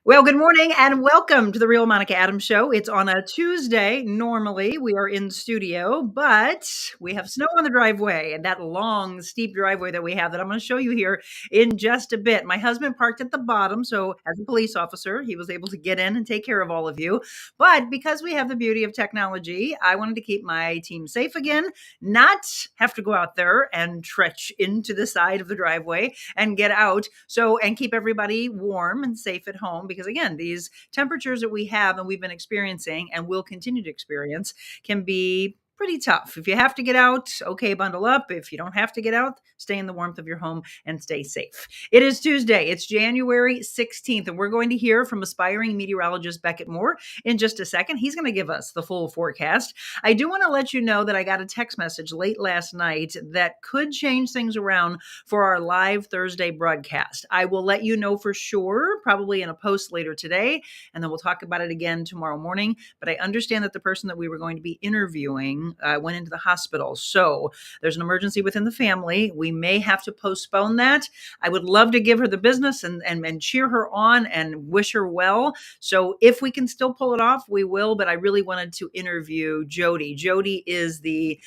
Well, good morning and welcome to the Real Monica Adams Show. It's on a Tuesday. Normally, we are in studio, but we have snow on the driveway and that long, steep driveway that we have that I'm going to show you here in just a bit. My husband parked at the bottom, so as a police officer, he was able to get in and take care of all of you. But because we have the beauty of technology, I wanted to keep my team safe again, not have to go out there and trek into the side of the driveway and get out. And keep everybody warm and safe at home because again, these temperatures that we have and we've been experiencing and will continue to experience can be pretty tough. If you have to get out, okay, bundle up. If you don't have to get out, stay in the warmth of your home and stay safe. It is Tuesday. It's January 16th, and we're going to hear from aspiring meteorologist Beckett Moore in just a second. He's going to give us the full forecast. I do want to let you know that I got a text message late last night that could change things around for our live Thursday broadcast. I will let you know for sure, probably in a post later today, and then we'll talk about it again tomorrow morning. But I understand that the person that we were going to be interviewing went into the hospital. So there's an emergency within the family. We may have to postpone that. I would love to give her the business and cheer her on and wish her well. So if we can still pull it off, we will. But I really wanted to interview Jody. Jody is the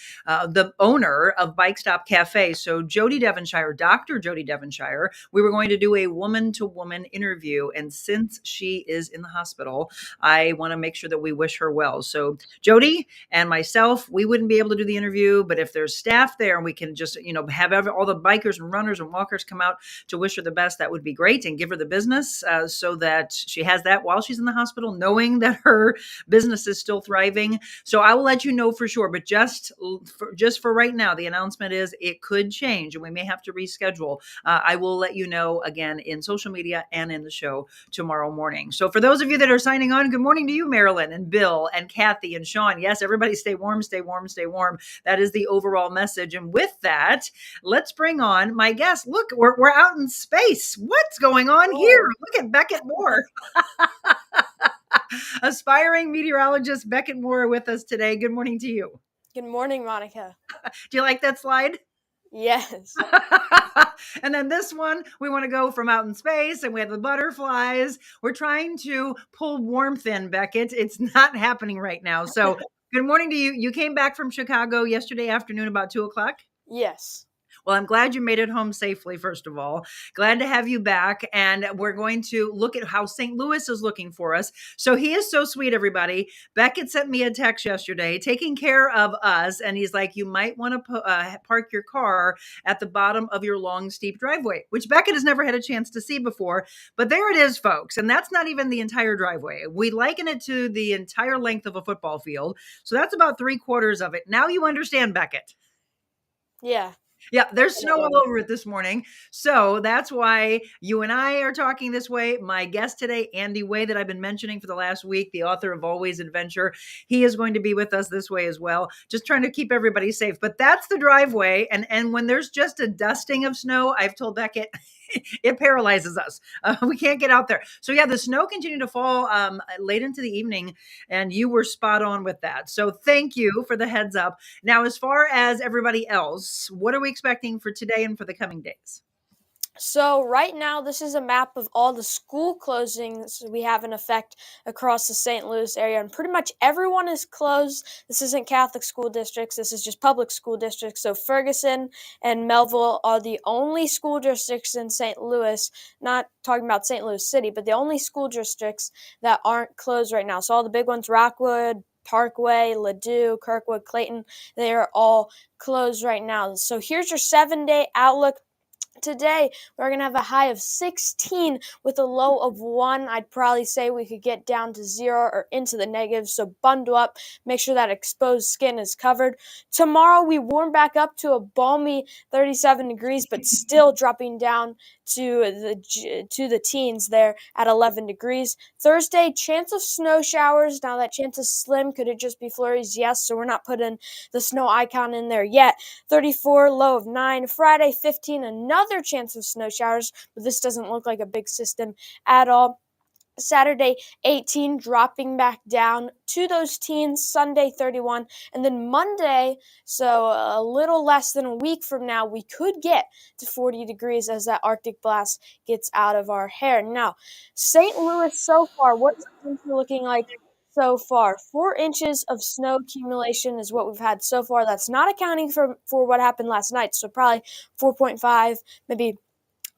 owner of Bike Stop Cafe. So Jody Devonshire, Dr. Jody Devonshire, we were going to do a woman-to-woman interview. And since she is in the hospital, I want to make sure that we wish her well. So Jody and myself, we wouldn't be able to do the interview, but if there's staff there and we can just, have all the bikers and runners and walkers come out to wish her the best, that would be great and give her the business so that she has that while she's in the hospital, knowing that her business is still thriving. So I will let you know for sure, but just for right now, the announcement is it could change and we may have to reschedule. I will let you know again in social media and in the show tomorrow morning. So for those of you that are signing on, good morning to you, Marilyn and Bill and Kathy and Sean. Yes, everybody stay warm, stay warm, stay warm. That is the overall message. And with that, let's bring on my guest. Look, we're out in space. What's going on here? Look at Beckett Moore. Aspiring meteorologist Beckett Moore with us today. Good morning to you. Good morning, Monica. Do you like that slide? Yes. And then this one, we want to go from out in space and we have the butterflies. We're trying to pull warmth in, Beckett. It's not happening right now. So good morning to you. You came back from Chicago yesterday afternoon about 2:00? Yes. Well, I'm glad you made it home safely, first of all. Glad to have you back. And we're going to look at how St. Louis is looking for us. So he is so sweet, everybody. Beckett sent me a text yesterday taking care of us. And he's like, you might want to park your car at the bottom of your long, steep driveway, which Beckett has never had a chance to see before. But there it is, folks. And that's not even the entire driveway. We liken it to the entire length of a football field. So that's about 3/4 of it. Now you understand, Beckett. Yeah. Yeah, there's snow all over it this morning. So that's why you and I are talking this way. My guest today, Andy Way, that I've been mentioning for the last week, the author of Always Adventure, he is going to be with us this way as well, just trying to keep everybody safe. But that's the driveway. And when there's just a dusting of snow, I've told Beckett, it paralyzes us. We can't get out there. So yeah, the snow continued to fall late into the evening, and you were spot on with that. So thank you for the heads up. Now, as far as everybody else, what are we expecting for today and for the coming days? So right now, this is a map of all the school closings we have in effect across the St. Louis area, and pretty much everyone is closed. This isn't Catholic school districts. This is just public school districts. So Ferguson and Melville are the only school districts in St. Louis, not talking about St. Louis City, but the only school districts that aren't closed right now. So all the big ones, Rockwood, Parkway, Ladue, Kirkwood, Clayton, they are all closed right now. So here's your 7-day outlook. Today, we're going to have a high of 16 with a low of 1. I'd probably say we could get down to 0 or into the negatives, so bundle up. Make sure that exposed skin is covered. Tomorrow, we warm back up to a balmy 37 degrees, but still dropping down to the teens there at 11 degrees. Thursday, chance of snow showers. Now, that chance is slim. Could it just be flurries? Yes, so we're not putting the snow icon in there yet. 34, low of 9. Friday, 15, another chance of snow showers, but this doesn't look like a big system at all. Saturday 18, dropping back down to those teens, Sunday 31, and then Monday, so a little less than a week from now, we could get to 40 degrees as that Arctic blast gets out of our hair. Now, St. Louis so far, what's the winter looking like so far? 4 inches of snow accumulation is what we've had so far. That's not accounting for what happened last night, so probably 4.5, maybe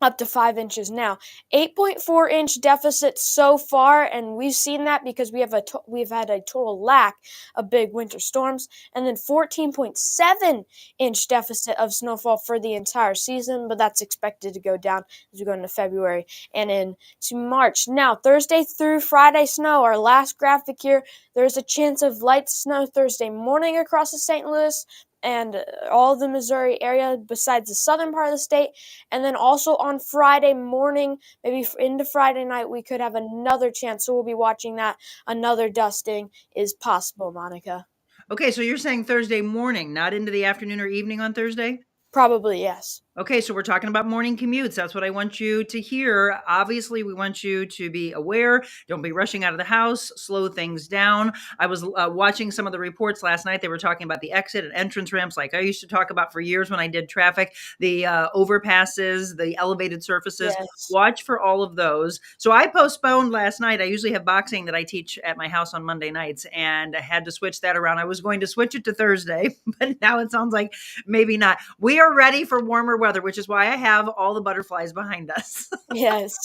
up to 5 inches now. 8.4-inch deficit so far, and we've seen that because we've had a total lack of big winter storms, and then 14.7-inch deficit of snowfall for the entire season, but that's expected to go down as we go into February and into March. Now, Thursday through Friday snow, our last graphic here, there's a chance of light snow Thursday morning across the St. Louis and all the Missouri area besides the southern part of the state. And then also on Friday morning, maybe into Friday night, we could have another chance. So we'll be watching that. Another dusting is possible, Monica. Okay, so you're saying Thursday morning, not into the afternoon or evening on Thursday? Probably, yes. Okay, so we're talking about morning commutes. That's what I want you to hear. Obviously, we want you to be aware. Don't be rushing out of the house. Slow things down. I was watching some of the reports last night. They were talking about the exit and entrance ramps, like I used to talk about for years when I did traffic, the overpasses, the elevated surfaces. Yes. Watch for all of those. So I postponed last night. I usually have boxing that I teach at my house on Monday nights, and I had to switch that around. I was going to switch it to Thursday, but now it sounds like maybe not. We are ready for warmer weather, which is why I have all the butterflies behind us. Yes.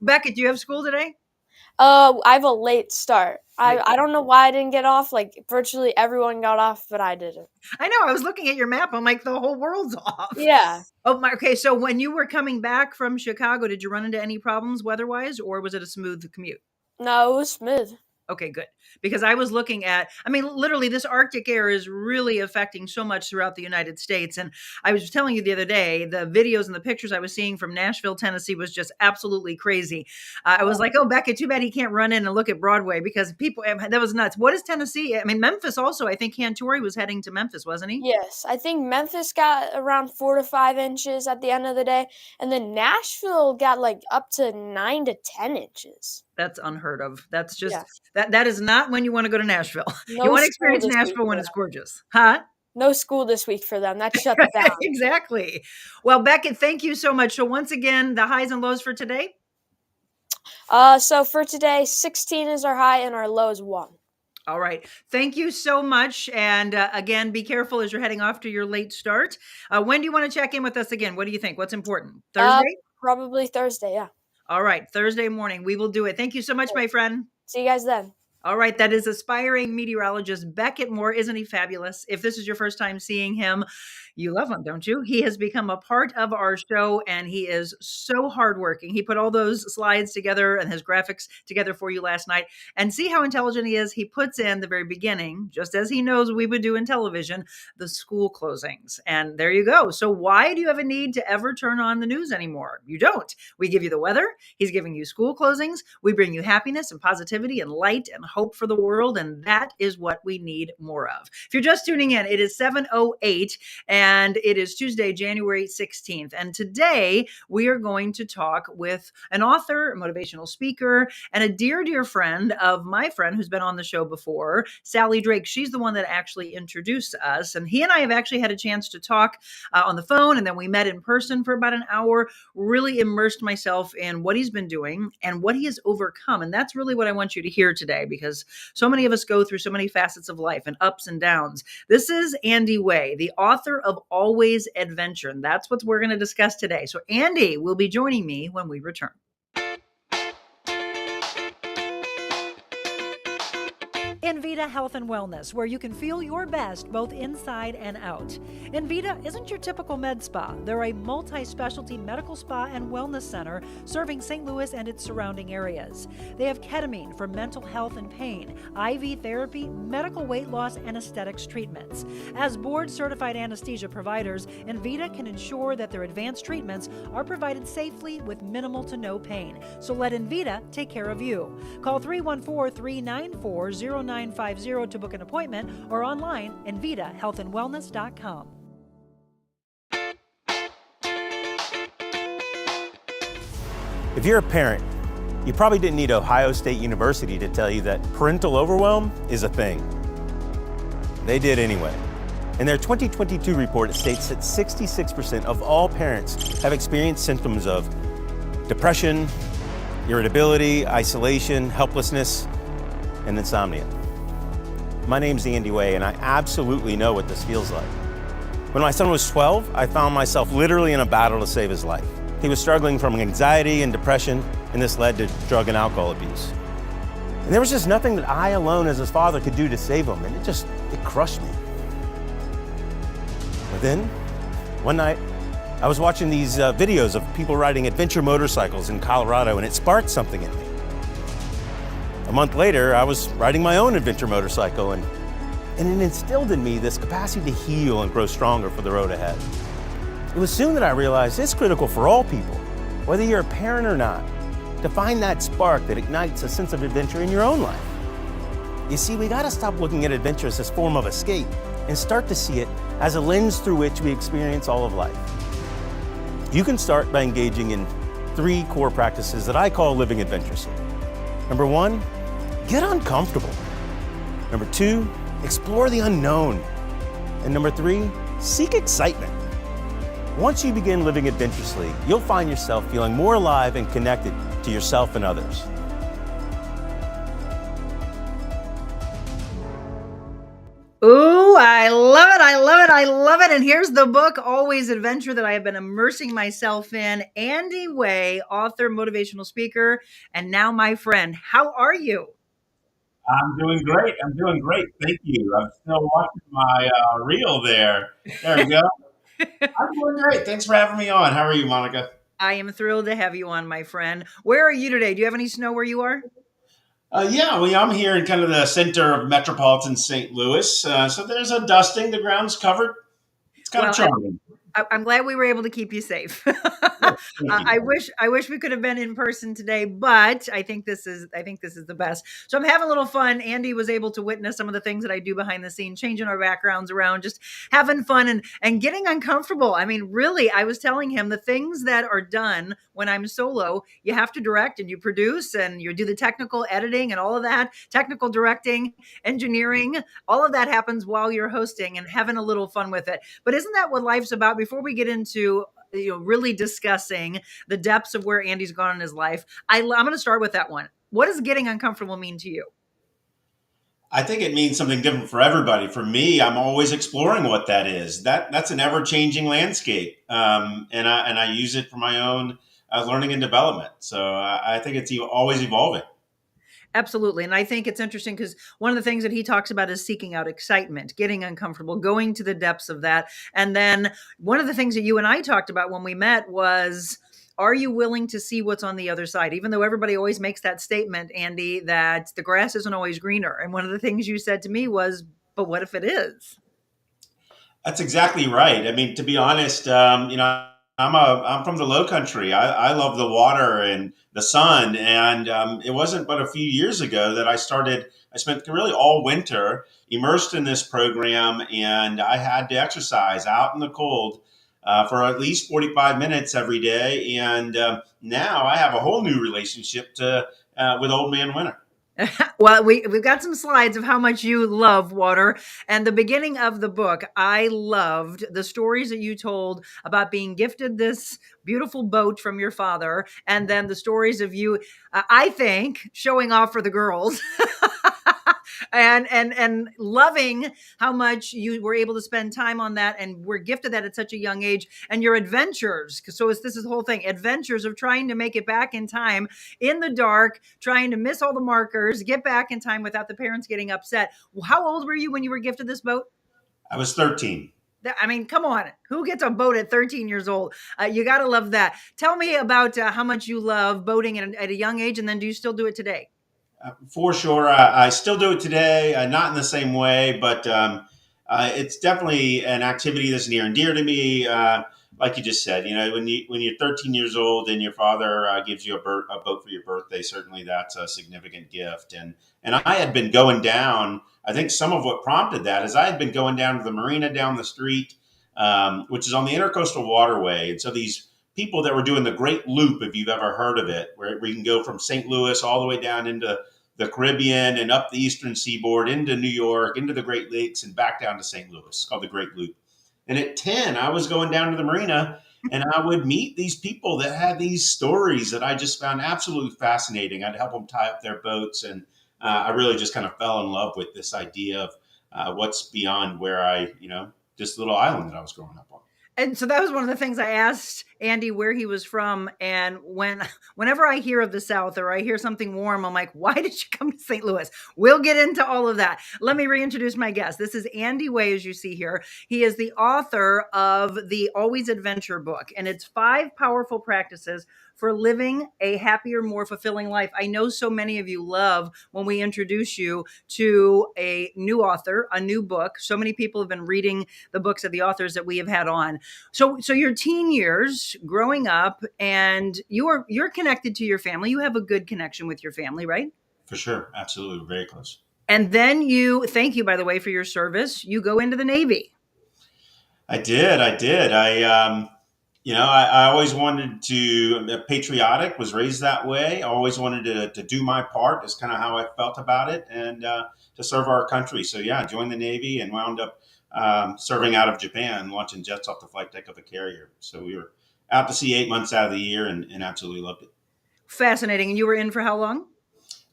Beckett, do you have school today? I have a late start. Late. I don't know why I didn't get off. Like, virtually everyone got off, but I didn't. I know. I was looking at your map. I'm like, the whole world's off. Yeah. Oh my. Okay. So when you were coming back from Chicago, did you run into any problems weather-wise, or was it a smooth commute? No, it was smooth. Okay, good. Because I was looking at, I mean, literally, this Arctic air is really affecting so much throughout the United States. And I was telling you the other day, the videos and the pictures I was seeing from Nashville, Tennessee was just absolutely crazy. I was like, oh, Beckett, too bad he can't run in and look at Broadway because people, that was nuts. What is Tennessee? I mean, Memphis also, I think Cantori was heading to Memphis, wasn't he? Yes, I think Memphis got around 4 to 5 inches at the end of the day, and then Nashville got like up to 9 to 10 inches. That's unheard of. That's just Yes. that is not when you want to go to Nashville. You No want to school experience this week Nashville for when them. it's gorgeous. Huh? No school this week for them. That shuts down. Exactly. Well, Beckett, thank you so much. So once again, the highs and lows for today. So for today, 16 is our high and our low is 1. All right. Thank you so much. And again, be careful as you're heading off to your late start. When do you want to check in with us again? What do you think? What's important? Thursday? Probably Thursday, yeah. All right. Thursday morning. We will do it. Thank you so much, my friend. See you guys then. All right. That is aspiring meteorologist Beckett Moore. Isn't he fabulous? If this is your first time seeing him, you love him, don't you? He has become a part of our show, and he is so hardworking. He put all those slides together and his graphics together for you last night. And see how intelligent he is? He puts in the very beginning, just as he knows we would do in television, the school closings. And there you go. So why do you have a need to ever turn on the news anymore? You don't. We give you the weather. He's giving you school closings. We bring you happiness and positivity and light and hope for the world. And that is what we need more of. If you're just tuning in, it is 7:08 and it is Tuesday, January 16th. And today we are going to talk with an author, a motivational speaker, and a dear, dear friend of my friend who's been on the show before, Sally Drake. She's the one that actually introduced us. And he and I have actually had a chance to talk on the phone. And then we met in person for about an hour, really immersed myself in what he's been doing and what he has overcome. And that's really what I want you to hear today, because so many of us go through so many facets of life and ups and downs. This is Andy Way, the author of Always Adventure. And that's what we're going to discuss today. So Andy will be joining me when we return. Envita Health and Wellness, where you can feel your best both inside and out. Envita isn't your typical med spa. They're a multi-specialty medical spa and wellness center serving St. Louis and its surrounding areas. They have ketamine for mental health and pain, IV therapy, medical weight loss, and aesthetics treatments. As board-certified anesthesia providers, Envita can ensure that their advanced treatments are provided safely with minimal to no pain. So let Envita take care of you. Call 314-394-0950 to book an appointment or online envitahealthandwellness.com. If you're a parent You probably didn't need Ohio State University to tell you that parental overwhelm is a thing. They did anyway. In their 2022 report, it states that 66% of all parents have experienced symptoms of depression, irritability, isolation, helplessness, and insomnia. My name's Andy Way, and I absolutely know what this feels like. When my son was 12, I found myself literally in a battle to save his life. He was struggling from anxiety and depression, and this led to drug and alcohol abuse. And there was just nothing that I alone as his father could do to save him, and it crushed me. But then, one night, I was watching these videos of people riding adventure motorcycles in Colorado, and it sparked something in me. A month later, I was riding my own adventure motorcycle, and it instilled in me this capacity to heal and grow stronger for the road ahead. It was soon that I realized it's critical for all people, whether you're a parent or not, to find that spark that ignites a sense of adventure in your own life. You see, we gotta stop looking at adventure as this form of escape and start to see it as a lens through which we experience all of life. You can start by engaging in 3 core practices that I call living adventurously. Number 1, get uncomfortable. Number 2, explore the unknown. And number 3, seek excitement. Once you begin living adventurously, you'll find yourself feeling more alive and connected to yourself and others. Ooh, I love it. I love it. I love it. And here's the book, Always Adventure, that I have been immersing myself in. Andy Way, author, motivational speaker, and now my friend. How are you? I'm doing great. I'm doing great. Thank you. I'm still watching my reel there. There we go. I'm doing great. Thanks for having me on. How are you, Monica? I am thrilled to have you on, my friend. Where are you today? Do you have any snow where you are? Yeah, well, I'm here in kind of the center of metropolitan St. Louis. So there's a dusting. The ground's covered. It's kind of Well, charming. I'm glad we were able to keep you safe. Thank you. I wish we could have been in person today, but I think this is the best. So I'm having a little fun. Andy was able to witness some of the things that I do behind the scenes, changing our backgrounds around, just having fun and getting uncomfortable. I mean, really, I was telling him the things that are done when I'm solo, you have to direct and you produce and you do the technical editing and all of that, technical directing, engineering, all of that happens while you're hosting and having a little fun with it. But isn't that what life's about? Before we get into really discussing the depths of where Andy's gone in his life, I'm going to start with that one. What does getting uncomfortable mean to you? I think it means something different for everybody. For me, I'm always exploring what that is. That's an ever changing landscape, and I use it for my own learning and development. So I think it's always evolving. Absolutely. And I think it's interesting because one of the things that he talks about is seeking out excitement, getting uncomfortable, going to the depths of that. And then one of the things that you and I talked about when we met was, are you willing to see what's on the other side? Even though everybody always makes that statement, Andy, that the grass isn't always greener. And one of the things you said to me was, but what if it is? That's exactly right. I mean, to be honest, I'm from the Low Country. I love the water and the sun, and it wasn't but a few years ago that I started. I spent really all winter immersed in this program, and I had to exercise out in the cold for at least 45 minutes every day. And now I have a whole new relationship to with Old Man Winter. Well, we've got some slides of how much you love water. And the beginning of the book, I loved the stories that you told about being gifted this beautiful boat from your father, and then the stories of you, I think, showing off for the girls. And loving how much you were able to spend time on that and were gifted that at such a young age, and your adventures. So this is the whole thing, adventures of trying to make it back in time in the dark, trying to miss all the markers, get back in time without the parents getting upset. How old were you when you were gifted this boat? I was 13. I mean, come on. Who gets a boat at 13 years old? You got to love that. Tell me about how much you love boating at a young age, and then do you still do it today? For sure. I still do it today, not in the same way, but it's definitely an activity that's near and dear to me. Like you just said, when you're 13 years old and your father gives you a boat for your birthday, certainly that's a significant gift. And I had been going down. I think some of what prompted that is I had been going down to the marina down the street, which is on the Intercoastal Waterway, and so these people that were doing the Great Loop, if you've ever heard of it, where you can go from St. Louis all the way down into the Caribbean and up the eastern seaboard into New York, into the Great Lakes, and back down to St. Louis. It's called the Great Loop. And at 10, I was going down to the marina and I would meet these people that had these stories that I just found absolutely fascinating. I'd help them tie up their boats. And I really just kind of fell in love with this idea of what's beyond where this little island that I was growing up on. And so that was one of the things I asked Andy where he was from. And whenever I hear of the South or I hear something warm, I'm like, why did you come to St. Louis? We'll get into all of that. Let me reintroduce my guest. This is Andy Way, as you see here. He is the author of the Always Adventure book, and it's 5 powerful practices for living a happier, more fulfilling life. I know so many of you love when we introduce you to a new author, a new book. So many people have been reading the books of the authors that we have had on. So your teen years growing up, and you're connected to your family. You have a good connection with your family, right? For sure. Absolutely. Very close. And then thank you, by the way, for your service. You go into the Navy. I did. I always wanted patriotic, was raised that way. I always wanted to do my part. That's kind of how I felt about it, and to serve our country. So yeah, I joined the Navy and wound up serving out of Japan, launching jets off the flight deck of a carrier. So we were out to sea 8 months out of the year and absolutely loved it. Fascinating. And you were in for how long?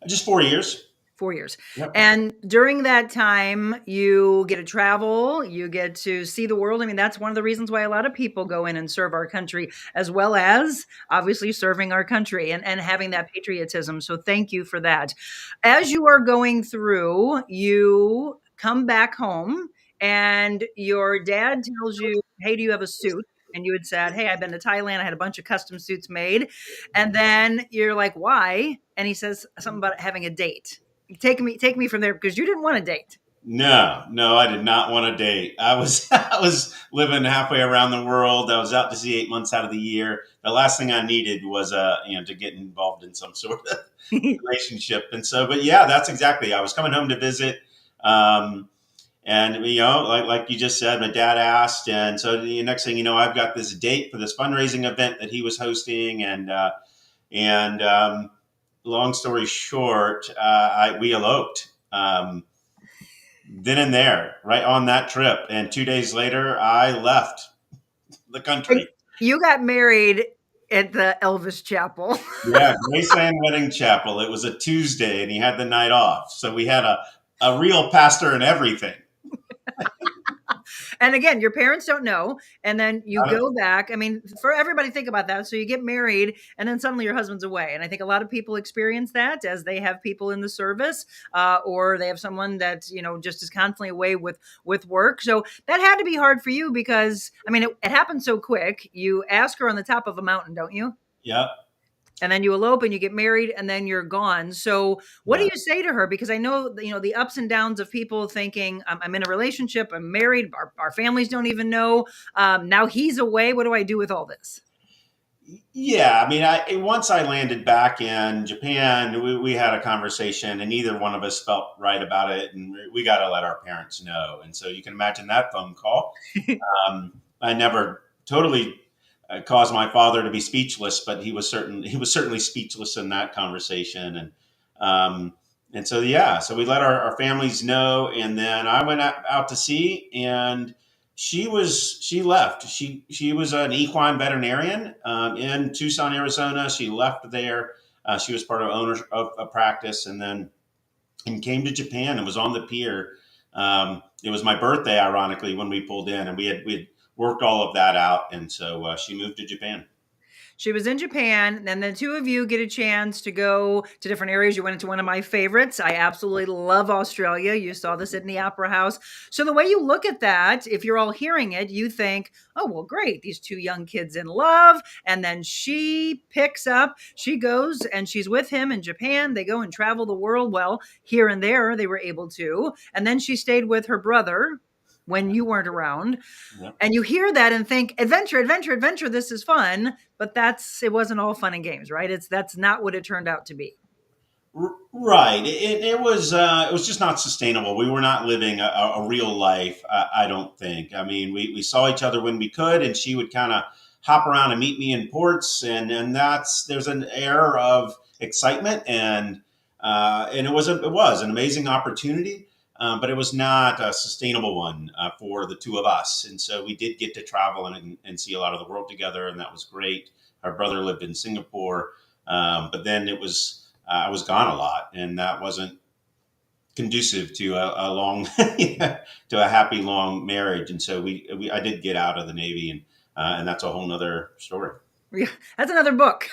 Just 4 years. 4 years. Yep. And during that time, you get to travel, you get to see the world. I mean, that's one of the reasons why a lot of people go in and serve our country, as well as obviously serving our country and having that patriotism. So thank you for that. As you are going through, you come back home and your dad tells you, hey, do you have a suit? And you had said, hey, I've been to Thailand. I had a bunch of custom suits made. And then you're like, why? And he says something about having a date. Take me from there, because you didn't want a date. No, I did not want a date. I was living halfway around the world. I was out to sea 8 months out of the year. The last thing I needed was to get involved in some sort of relationship. And so, but yeah, that's exactly. I was coming home to visit. And like you just said, my dad asked, and so the next thing you know, I've got this date for this fundraising event that he was hosting, and long story short, we eloped then and there, right on that trip, and 2 days later, I left the country. You got married at the Elvis Chapel. Yeah, Graceland Wedding Chapel. It was a Tuesday, and he had the night off, so we had a real pastor and everything. And again, your parents don't know. And then you go back. I mean, for everybody, think about that. So you get married and then suddenly your husband's away. And I think a lot of people experience that as they have people in the service or they have someone that, just is constantly away with work. So that had to be hard for you because, I mean, it happened so quick. You ask her on the top of a mountain, don't you? Yeah. And then you elope and you get married and then you're gone. So what do you say to her? Because I know, the ups and downs of people thinking I'm in a relationship, I'm married, our families don't even know. Now he's away. What do I do with all this? Yeah. I mean, once I landed back in Japan, we had a conversation and neither one of us felt right about it. And we got to let our parents know. And so you can imagine that phone call. I never totally caused my father to be speechless, but he was certainly speechless in that conversation. And so, so we let our families know. And then I went out to sea and she left. She was an equine veterinarian in Tucson, Arizona. She left there. She was part of owners of a practice and came to Japan and was on the pier. It was my birthday, ironically, when we pulled in, and we had worked all of that out. And so she moved to Japan. She was in Japan, and the two of you get a chance to go to different areas. You went into one of my favorites. I absolutely love Australia. You saw the Sydney Opera House. So the way you look at that, if you're all hearing it, you think, oh, well, great. These two young kids in love. And then she picks up, she goes and she's with him in Japan. They go and travel the world. Well, here and there, they were able to. And then she stayed with her brother when you weren't around. Yep. And you hear that and think, adventure, adventure, adventure, this is fun. But it wasn't all fun and games, right? That's not what it turned out to be. Right. It was just not sustainable. We were not living a real life, I don't think. I mean, we saw each other when we could, and she would kind of hop around and meet me in ports, and there's an air of excitement, and it was an amazing opportunity. But it was not a sustainable one for the two of us. And so we did get to travel and see a lot of the world together, and that was great. Our brother lived in Singapore, but then I was gone a lot, and that wasn't conducive to a long, to a happy long marriage. And so I did get out of the Navy, and that's a whole nother story. Yeah, that's another book.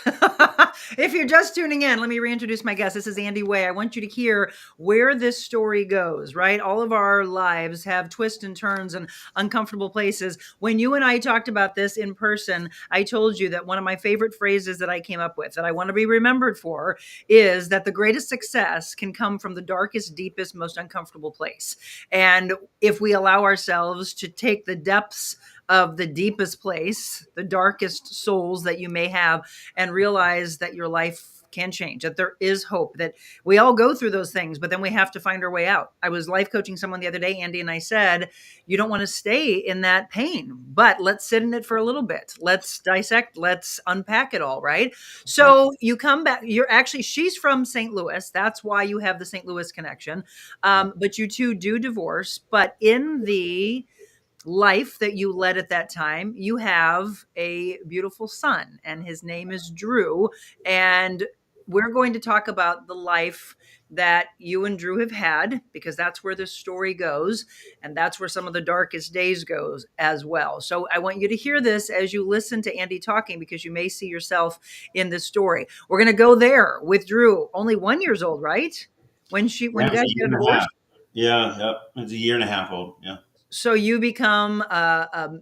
If you're just tuning in, let me reintroduce my guest. This is Andy Way. I want you to hear where this story goes, right? All of our lives have twists and turns and uncomfortable places. When you and I talked about this in person, I told you that one of my favorite phrases that I came up with that I want to be remembered for is that the greatest success can come from the darkest, deepest, most uncomfortable place. And if we allow ourselves to take the depths of the deepest place, the darkest souls that you may have, and realize that your life can change, that there is hope, that we all go through those things, but then we have to find our way out. I was life coaching someone the other day, Andy, and I said, you don't want to stay in that pain, but let's sit in it for a little bit. Let's dissect, let's unpack it all, right? So you come back, she's from St. Louis. That's why you have the St. Louis connection. But you two do divorce, but in the life that you led at that time, you have a beautiful son, and his name is Drew. And we're going to talk about the life that you and Drew have had, because that's where this story goes. And that's where some of the darkest days goes as well. So I want you to hear this as you listen to Andy talking, because you may see yourself in this story. We're going to go there with Drew, only 1 year old, right? When you guys get divorced? Yeah, yep. It's a year and a half old. Yeah. So you become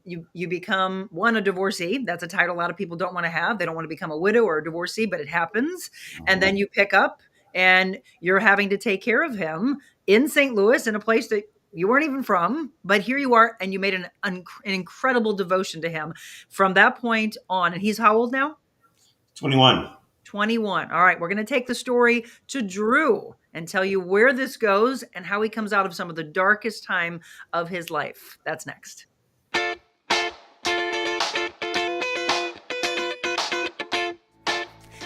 you become a divorcee. That's a title a lot of people don't want to have. They don't want to become a widow or a divorcee, but it happens. And then you pick up, and you're having to take care of him in St. Louis, in a place that you weren't even from, but here you are, and you made an incredible devotion to him from that point on. And he's how old now? 21. 21. All right, we're going to take the story to Drew and tell you where this goes and how he comes out of some of the darkest time of his life. That's next.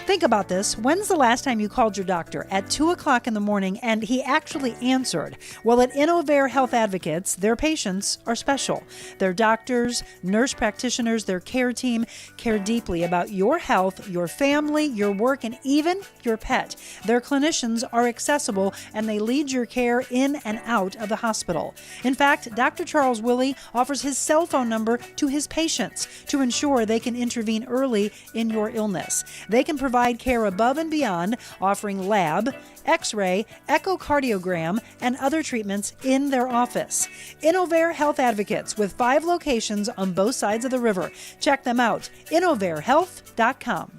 Think about this. When's the last time you called your doctor at 2 o'clock in the morning and he actually answered? Well, at Innovair Health Advocates, their patients are special. Their doctors, nurse practitioners, their care team care deeply about your health, your family, your work, and even your pet. Their clinicians are accessible, and they lead your care in and out of the hospital. In fact, Dr. Charles Willie offers his cell phone number to his patients to ensure they can intervene early in your illness. They can provide care above and beyond, offering lab, X-ray, echocardiogram, and other treatments in their office. Innovair Health Advocates, with 5 locations on both sides of the river. Check them out, innovairhealth.com.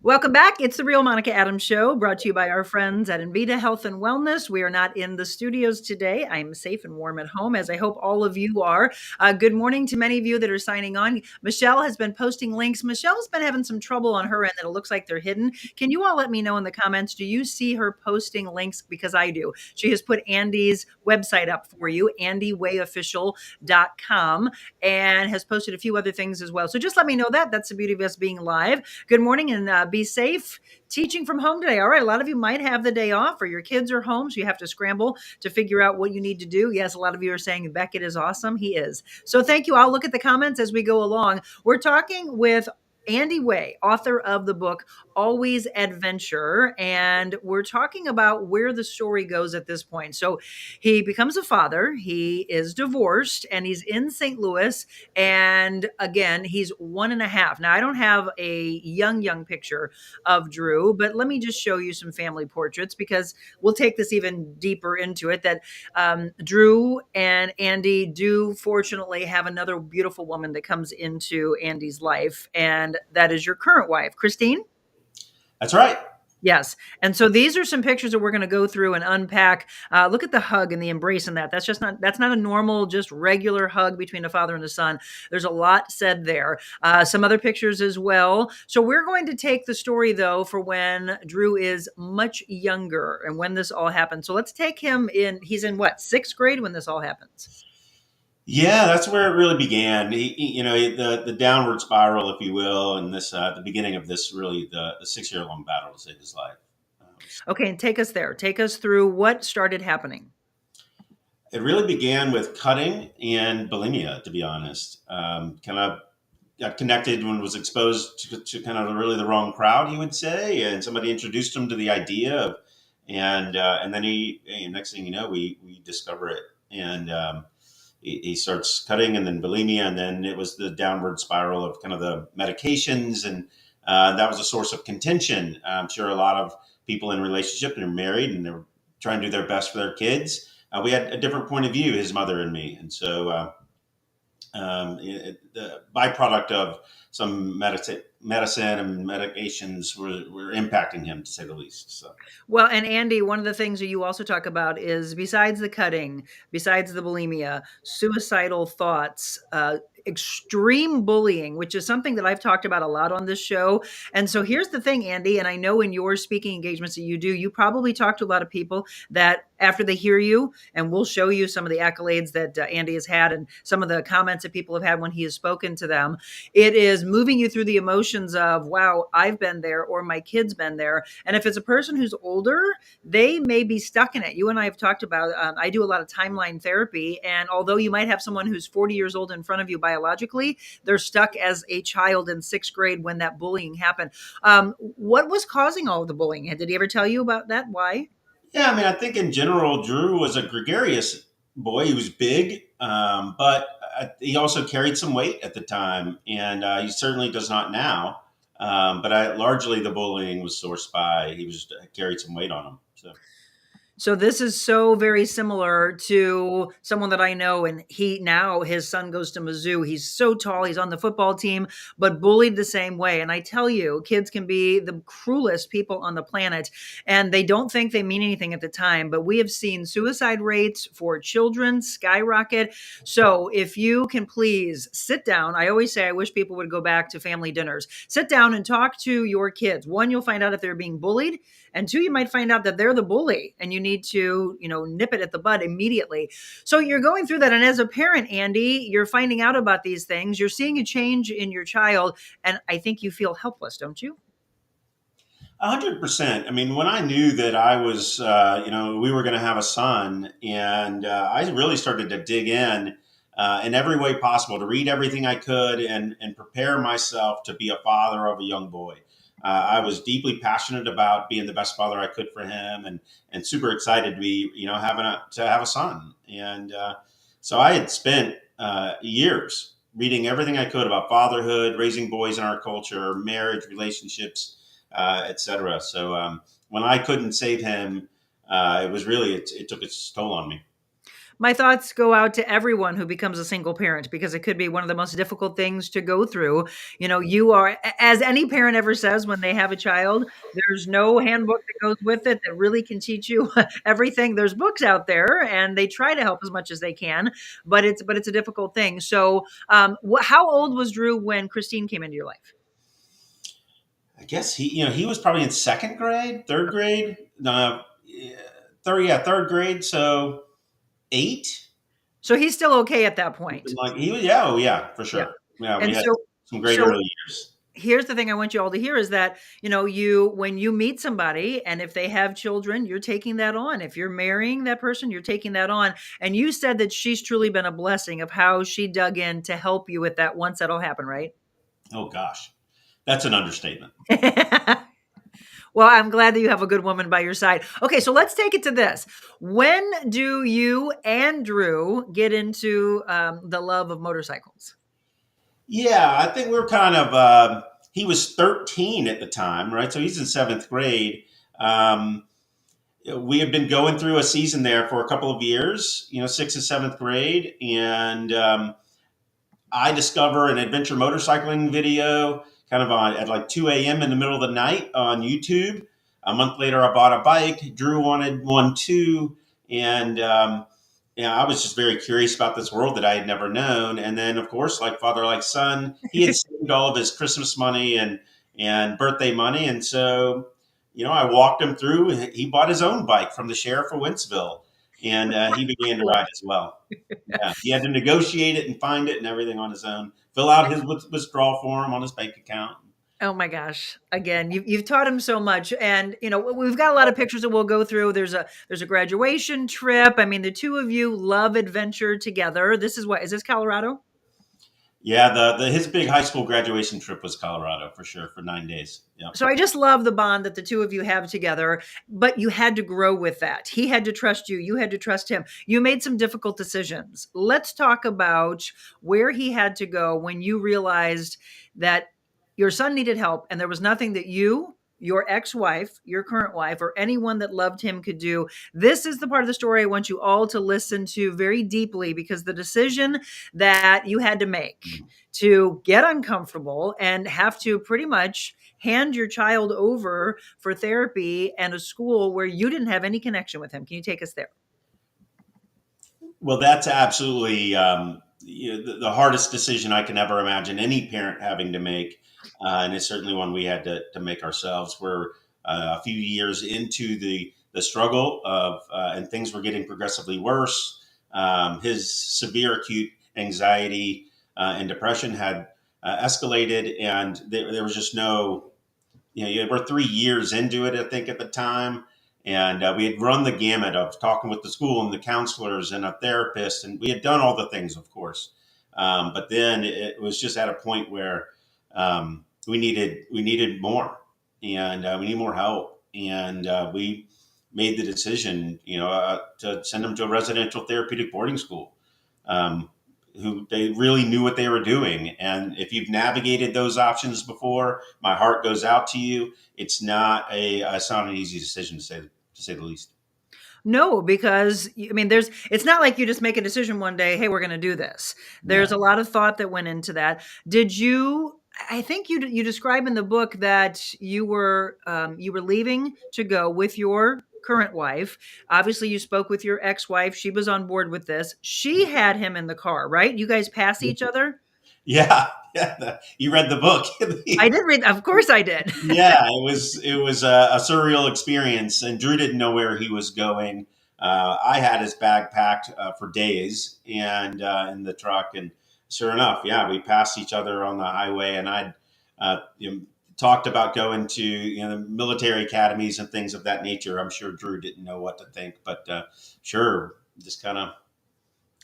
Welcome back. It's the Real Monica Adams Show, brought to you by our friends at Invita Health and Wellness. We are not in the studios today. I'm safe and warm at home, as I hope all of you are. Good morning to many of you that are signing on. Michelle has been posting links. Michelle's been having some trouble on her end that it looks like they're hidden. Can you all let me know in the comments, do you see her posting links? Because I do. She has put Andy's website up for you, andywayofficial.com, and has posted a few other things as well. So just let me know that. That's the beauty of us being live. Good morning, and be safe teaching from home today. All right. A lot of you might have the day off, or your kids are home, so you have to scramble to figure out what you need to do. Yes, a lot of you are saying Beckett is awesome. He is. So thank you. I'll look at the comments as we go along. We're talking with Andy Way, author of the book, Always Adventure. And we're talking about where the story goes at this point. So he becomes a father, he is divorced, and he's in St. Louis. And again, he's 1.5. Now, I don't have a young picture of Drew, but let me just show you some family portraits, because we'll take this even deeper into it, that Drew and Andy do fortunately have another beautiful woman that comes into Andy's life. And that is your current wife, Christine. That's right. Yes. And so these are some pictures that we're going to go through and unpack. Look at the hug and the embrace in that. That's not a normal, just regular hug between a father and a son. There's a lot said there. Some other pictures as well. So we're going to take the story though for when Drew is much younger and when this all happened. So let's take him in. He's in what, sixth grade when this all happens? Yeah, that's where it really began. The downward spiral, if you will, and this the beginning of this really the 6 year long battle to save his life. Okay. And take us there. Take us through what started happening. It really began with cutting and bulimia, to be honest. Kind of got connected when was exposed to kind of really the wrong crowd, you would say, and somebody introduced him to the idea of, and then next thing you know, we discover it, and he starts cutting, and then bulimia, and then it was the downward spiral of kind of the medications, and that was a source of contention. I'm sure a lot of people in relationship and are married, and they're trying to do their best for their kids. We had a different point of view, his mother and me, and so the byproduct of some medicine and medications were impacting him, to say the least. So. Well, and Andy, one of the things that you also talk about is besides the cutting, besides the bulimia, suicidal thoughts, extreme bullying, which is something that I've talked about a lot on this show. And so here's the thing, Andy, and I know in your speaking engagements that you do, you probably talk to a lot of people that after they hear you, and we'll show you some of the accolades that Andy has had and some of the comments that people have had when he has spoken to them, it is moving you through the emotions of, wow, I've been there, or my kid's been there. And if it's a person who's older, they may be stuck in it. You and I have talked about, I do a lot of timeline therapy. And although you might have someone who's 40 years old in front of you biologically, they're stuck as a child in sixth grade when that bullying happened. What was causing all of the bullying? Did he ever tell you about that? Why? Yeah, I mean, I think in general, Drew was a gregarious boy. He was big, but he also carried some weight at the time, and he certainly does not now. Largely the bullying was sourced by he was carried some weight on him. So this is so very similar to someone that I know, and his son goes to Mizzou. He's so tall, he's on the football team, but bullied the same way. And I tell you, kids can be the cruelest people on the planet, and they don't think they mean anything at the time. But we have seen suicide rates for children skyrocket. So if you can please sit down, I always say I wish people would go back to family dinners. Sit down and talk to your kids. One, you'll find out if they're being bullied. And two, you might find out that they're the bully and you need to, nip it at the bud immediately. So you're going through that. And as a parent, Andy, you're finding out about these things. You're seeing a change in your child. And I think you feel helpless, don't you? 100%. I mean, when I knew that I was, we were going to have a son, and I really started to dig in every way possible to read everything I could and prepare myself to be a father of a young boy. I was deeply passionate about being the best father I could for him, and super excited to be, to have a son. And so I had spent years reading everything I could about fatherhood, raising boys in our culture, marriage, relationships, etc. So when I couldn't save him, it took its toll on me. My thoughts go out to everyone who becomes a single parent because it could be one of the most difficult things to go through. You are, as any parent ever says when they have a child, there's no handbook that goes with it that really can teach you everything. There's books out there and they try to help as much as they can, but it's a difficult thing. So, how old was Drew when Christine came into your life? I guess he was probably in second grade, third grade, third grade. So 8. So he's still okay at that point. Like he was, yeah, oh yeah, for sure. Yeah, And we had so, some great early years. Here's the thing I want you all to hear is that, when you meet somebody and if they have children, you're taking that on. If you're marrying that person, you're taking that on. And you said that she's truly been a blessing of how she dug in to help you with that once that'll happen, right? Oh gosh, that's an understatement. Well, I'm glad that you have a good woman by your side. Okay, so let's take it to this. When do you and Drew get into the love of motorcycles? Yeah, I think we were kind of, he was 13 at the time, right? So he's in seventh grade. We have been going through a season there for a couple of years, sixth and seventh grade. And I discover an adventure motorcycling video kind of at like 2 a.m. in the middle of the night on YouTube. a month later, I bought a bike. Drew wanted one too. And, I was just very curious about this world that I had never known. And then, of course, like father, like son, he had saved all of his Christmas money and birthday money. And so, I walked him through. He bought his own bike from the sheriff of Wentzville, and he began to ride as well. Yeah, he had to negotiate it and find it and everything on his own. Fill out his withdrawal form on his bank account. Oh my gosh. Again, you've taught him so much. And, we've got a lot of pictures that we'll go through. There's a graduation trip. I mean, the two of you love adventure together. Is this Colorado? Yeah, his big high school graduation trip was Colorado for sure for 9 days. Yeah. So I just love the bond that the two of you have together, but you had to grow with that. He had to trust you. You had to trust him. You made some difficult decisions. Let's talk about where he had to go when you realized that your son needed help and there was nothing that you, your ex-wife, your current wife, or anyone that loved him could do. This is the part of the story I want you all to listen to very deeply, because the decision that you had to make to get uncomfortable and have to pretty much hand your child over for therapy and a school where you didn't have any connection with him. Can you take us there? Well, that's absolutely the hardest decision I can ever imagine any parent having to make. And it's certainly one we had to make ourselves. We're a few years into the struggle and things were getting progressively worse. His severe acute anxiety and depression had escalated, and there was just no, we're 3 years into it, I think, at the time. And we had run the gamut of talking with the school and the counselors and a therapist, and we had done all the things, of course. But then it was just at a point where we needed more, and we need more help. And we made the decision, to send them to a residential therapeutic boarding school, who they really knew what they were doing. And if you've navigated those options before, my heart goes out to you. It's not an easy decision to say the least. No, because it's not like you just make a decision one day, hey, we're going to do this. There's a lot of thought that went into that. I think you describe in the book that you were leaving to go with your current wife. Obviously you spoke with your ex-wife. She was on board with this. She had him in the car, right? You guys pass each other? Yeah. You read the book. I did read. Of course I did. Yeah, it was a surreal experience, and Drew didn't know where he was going. I had his bag packed for days, and in the truck, and sure enough, yeah, we passed each other on the highway, and I'd talked about going to military academies and things of that nature. I'm sure Drew didn't know what to think, but sure, just kind of,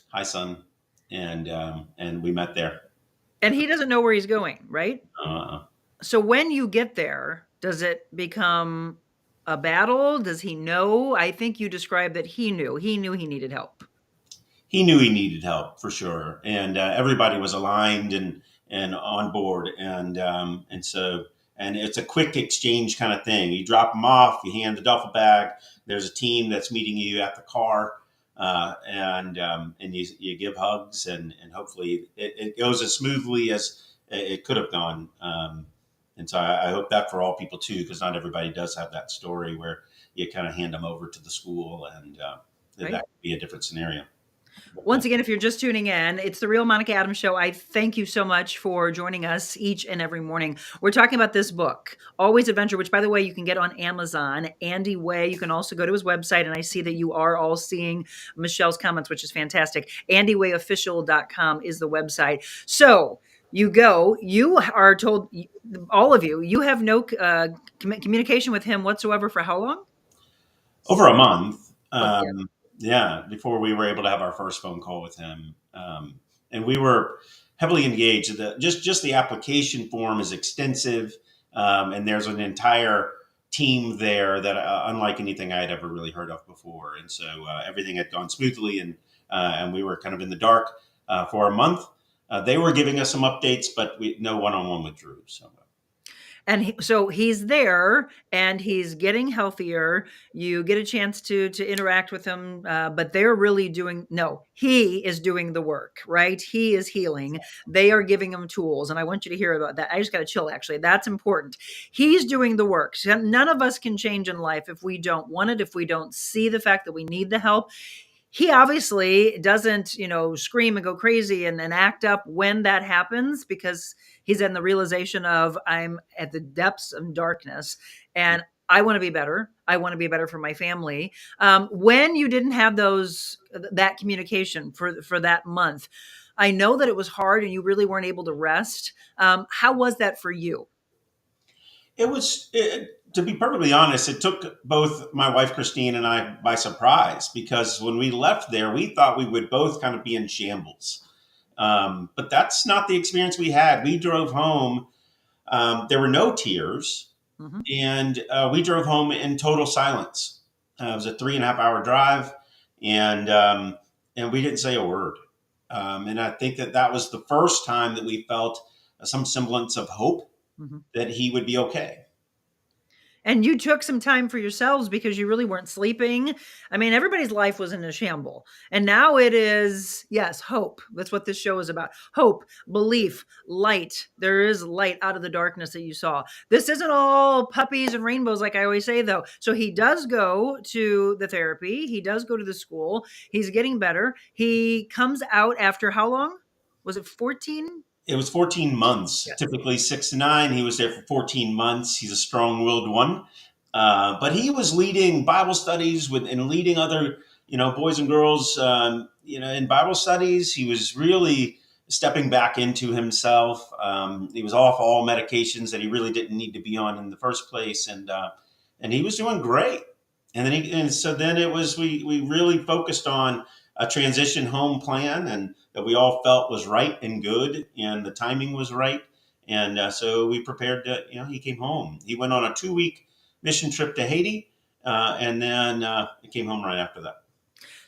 hi son, and we met there. And he doesn't know where he's going, right? So when you get there, does it become a battle? Does he know? I think you described that he knew he needed help. He knew he needed help for sure. And everybody was aligned and on board. And so it's a quick exchange kind of thing. You drop them off, you hand the duffel bag. There's a team that's meeting you at the car. And you give hugs, and hopefully it goes as smoothly as it could have gone. And so I hope that for all people too, because not everybody does have that story where you kind of hand them over to the school, and Right. that could be a different scenario. Once again, if you're just tuning in, it's the Real Monica Adams Show. I thank you so much for joining us each and every morning. We're talking about this book, Always Adventure, which, by the way, you can get on Amazon. Andy Way, you can also go to his website, and I see that you are all seeing Michelle's comments, which is fantastic. AndyWayOfficial.com is the website. So you are told, all of you have no communication with him whatsoever for how long? Over a month. Yeah. Yeah, before we were able to have our first phone call with him. And we were heavily engaged. Just the application form is extensive, and there's an entire team there that unlike anything I had ever really heard of before. And so everything had gone smoothly, and we were kind of in the dark for a month. They were giving us some updates, but no one-on-one with Drew. So. And so he's there and he's getting healthier. You get a chance to interact with him, but they're really doing, no, he is doing the work, right? He is healing. They are giving him tools. And I want you to hear about that. I just got to chill, actually. That's important. He's doing the work. So none of us can change in life if we don't want it, if we don't see the fact that we need the help. He obviously doesn't, scream and go crazy and act up when that happens, because he's in the realization of, I'm at the depths of darkness and I want to be better. I want to be better for my family. When you didn't have that communication for that month, I know that it was hard and you really weren't able to rest. How was that for you? To be perfectly honest, it took both my wife Christine and I by surprise, because when we left there, we thought we would both kind of be in shambles. But that's not the experience we had. We drove home. There were no tears, Mhm. and we drove home in total silence. It was a 3.5 hour drive, and we didn't say a word. And I think that was the first time that we felt some semblance of hope Mhm. that he would be okay. And you took some time for yourselves because you really weren't sleeping. I mean, everybody's life was in a shamble. And now it is, yes, hope. That's what this show is about. Hope, belief, light. There is light out of the darkness that you saw. This isn't all puppies and rainbows, like I always say, though. So he does go to the therapy. He does go to the school. He's getting better. He comes out after how long? Was it 14? It was 14 months, Yes. typically 6 to 9. He was there for 14 months. He's a strong willed one. But he was leading Bible studies and leading other, boys and girls, in Bible studies. He was really stepping back into himself. He was off all medications that he really didn't need to be on in the first place. And he was doing great. And so then it was, we really focused on a transition home plan, and that we all felt was right and good, and the timing was right. And so we prepared to, he came home. He went on a 2 week mission trip to Haiti, and then he came home right after that.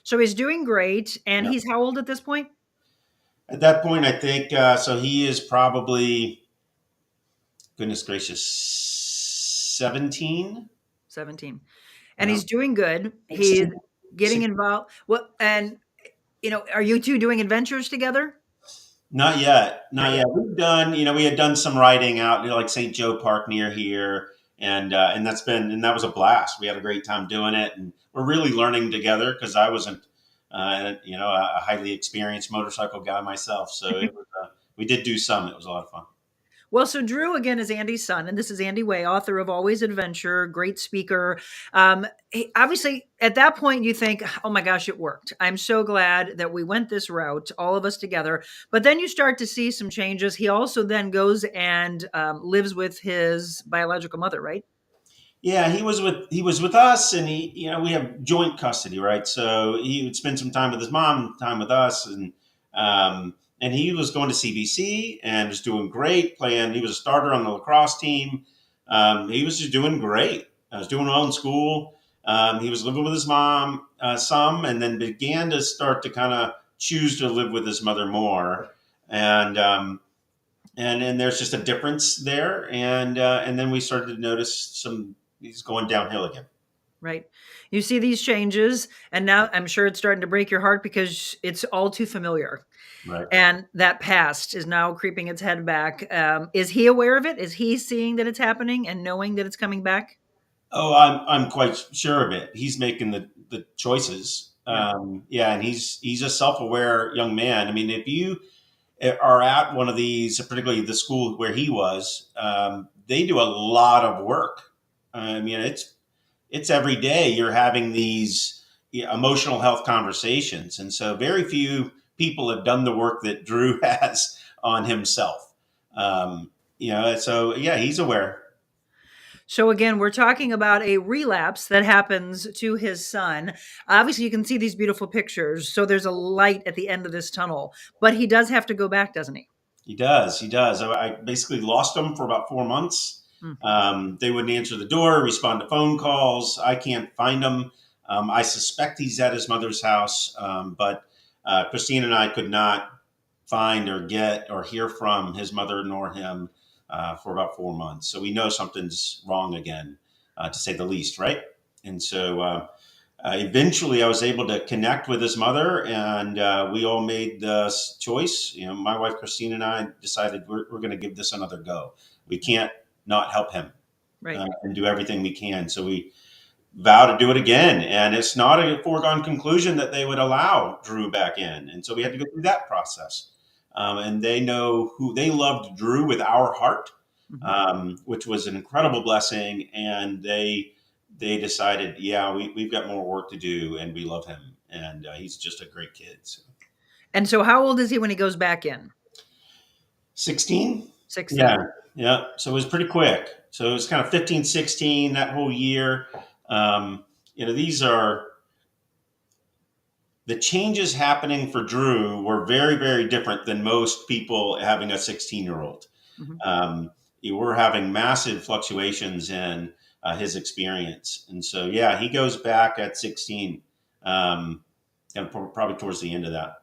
So he's doing great. And Yeah. he's how old at this point? At that point, I think so. He is probably, goodness gracious, 17. 17. And Yeah, he's doing good. He's 16. getting involved. Well, and are you two doing adventures together? Not yet. Not Not yet. yet. We've done, we had done some riding out, like St. Joe Park near here. And that was a blast. We had a great time doing it. And we're really learning together, because I wasn't, a highly experienced motorcycle guy myself. So we did do some. It was a lot of fun. Well, so Drew again is Andy's son, and this is Andy Way, author of Always Adventure, great speaker. Obviously, at that point, you think, "Oh my gosh, it worked! I'm so glad that we went this route, all of us together." But then you start to see some changes. He also then goes and lives with his biological mother, right? Yeah, he was with us, and we have joint custody, right? So he would spend some time with his mom, time with us, and he was going to CBC and was doing great. Playing, he was a starter on the lacrosse team. He was just doing great. I was doing well in school. He was living with his mom some, and then began to start to kind of choose to live with his mother more. And there's just a difference there, and then we started to notice he's going downhill again. Right. You see these changes, and now I'm sure it's starting to break your heart because it's all too familiar. Right. And that past is now creeping its head back. Is he aware of it? Is he seeing that it's happening and knowing that it's coming back? Oh, I'm quite sure of it. He's making the choices. Yeah. Yeah, and he's a self aware young man. I mean, if you are at one of these, particularly the school where he was, they do a lot of work. I mean, it's every day you're having these emotional health conversations, and so very few people have done the work that Drew has on himself. So yeah, he's aware. So again, we're talking about a relapse that happens to his son. Obviously, you can see these beautiful pictures. So there's a light at the end of this tunnel, but he does have to go back, doesn't he? He does. He does. I basically lost him for about 4 months. Mm. They wouldn't answer the door, respond to phone calls. I can't find him. I suspect he's at his mother's house, but Christine and I could not find or get or hear from his mother nor him. for about 4 months. So we know something's wrong again, to say the least, right? And so eventually I was able to connect with his mother, and we all made the choice. My wife, Christine, and I decided we're going to give this another go. We can't not help him, Right. and do everything we can. So we vow to do it again. And it's not a foregone conclusion that they would allow Drew back in. And so we had to go through that process. And they know who they loved Drew with our heart, which was an incredible blessing. And they decided, yeah, we've got more work to do, and we love him. And he's just a great kid. So. And so how old is he when he goes back in? 16? 16. Yeah. Yeah. So it was pretty quick. So it was kind of 15, 16, that whole year. These are the changes happening for Drew were very, very different than most people having a 16-year-old. We're having massive fluctuations in his experience. And so, yeah, he goes back at 16, and probably towards the end of that.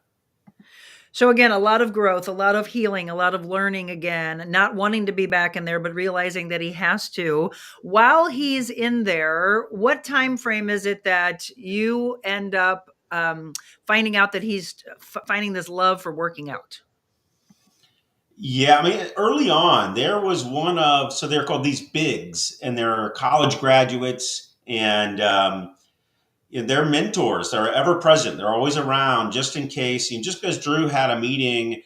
So again, a lot of growth, a lot of healing, a lot of learning again, not wanting to be back in there, but realizing that he has to. While he's in there, what time frame is it that you end up finding out that he's finding this love for working out? Yeah, I mean, early on, there was so they're called these bigs, and they're college graduates, and they're mentors. They're ever present. They're always around just in case. And just because Drew had a meeting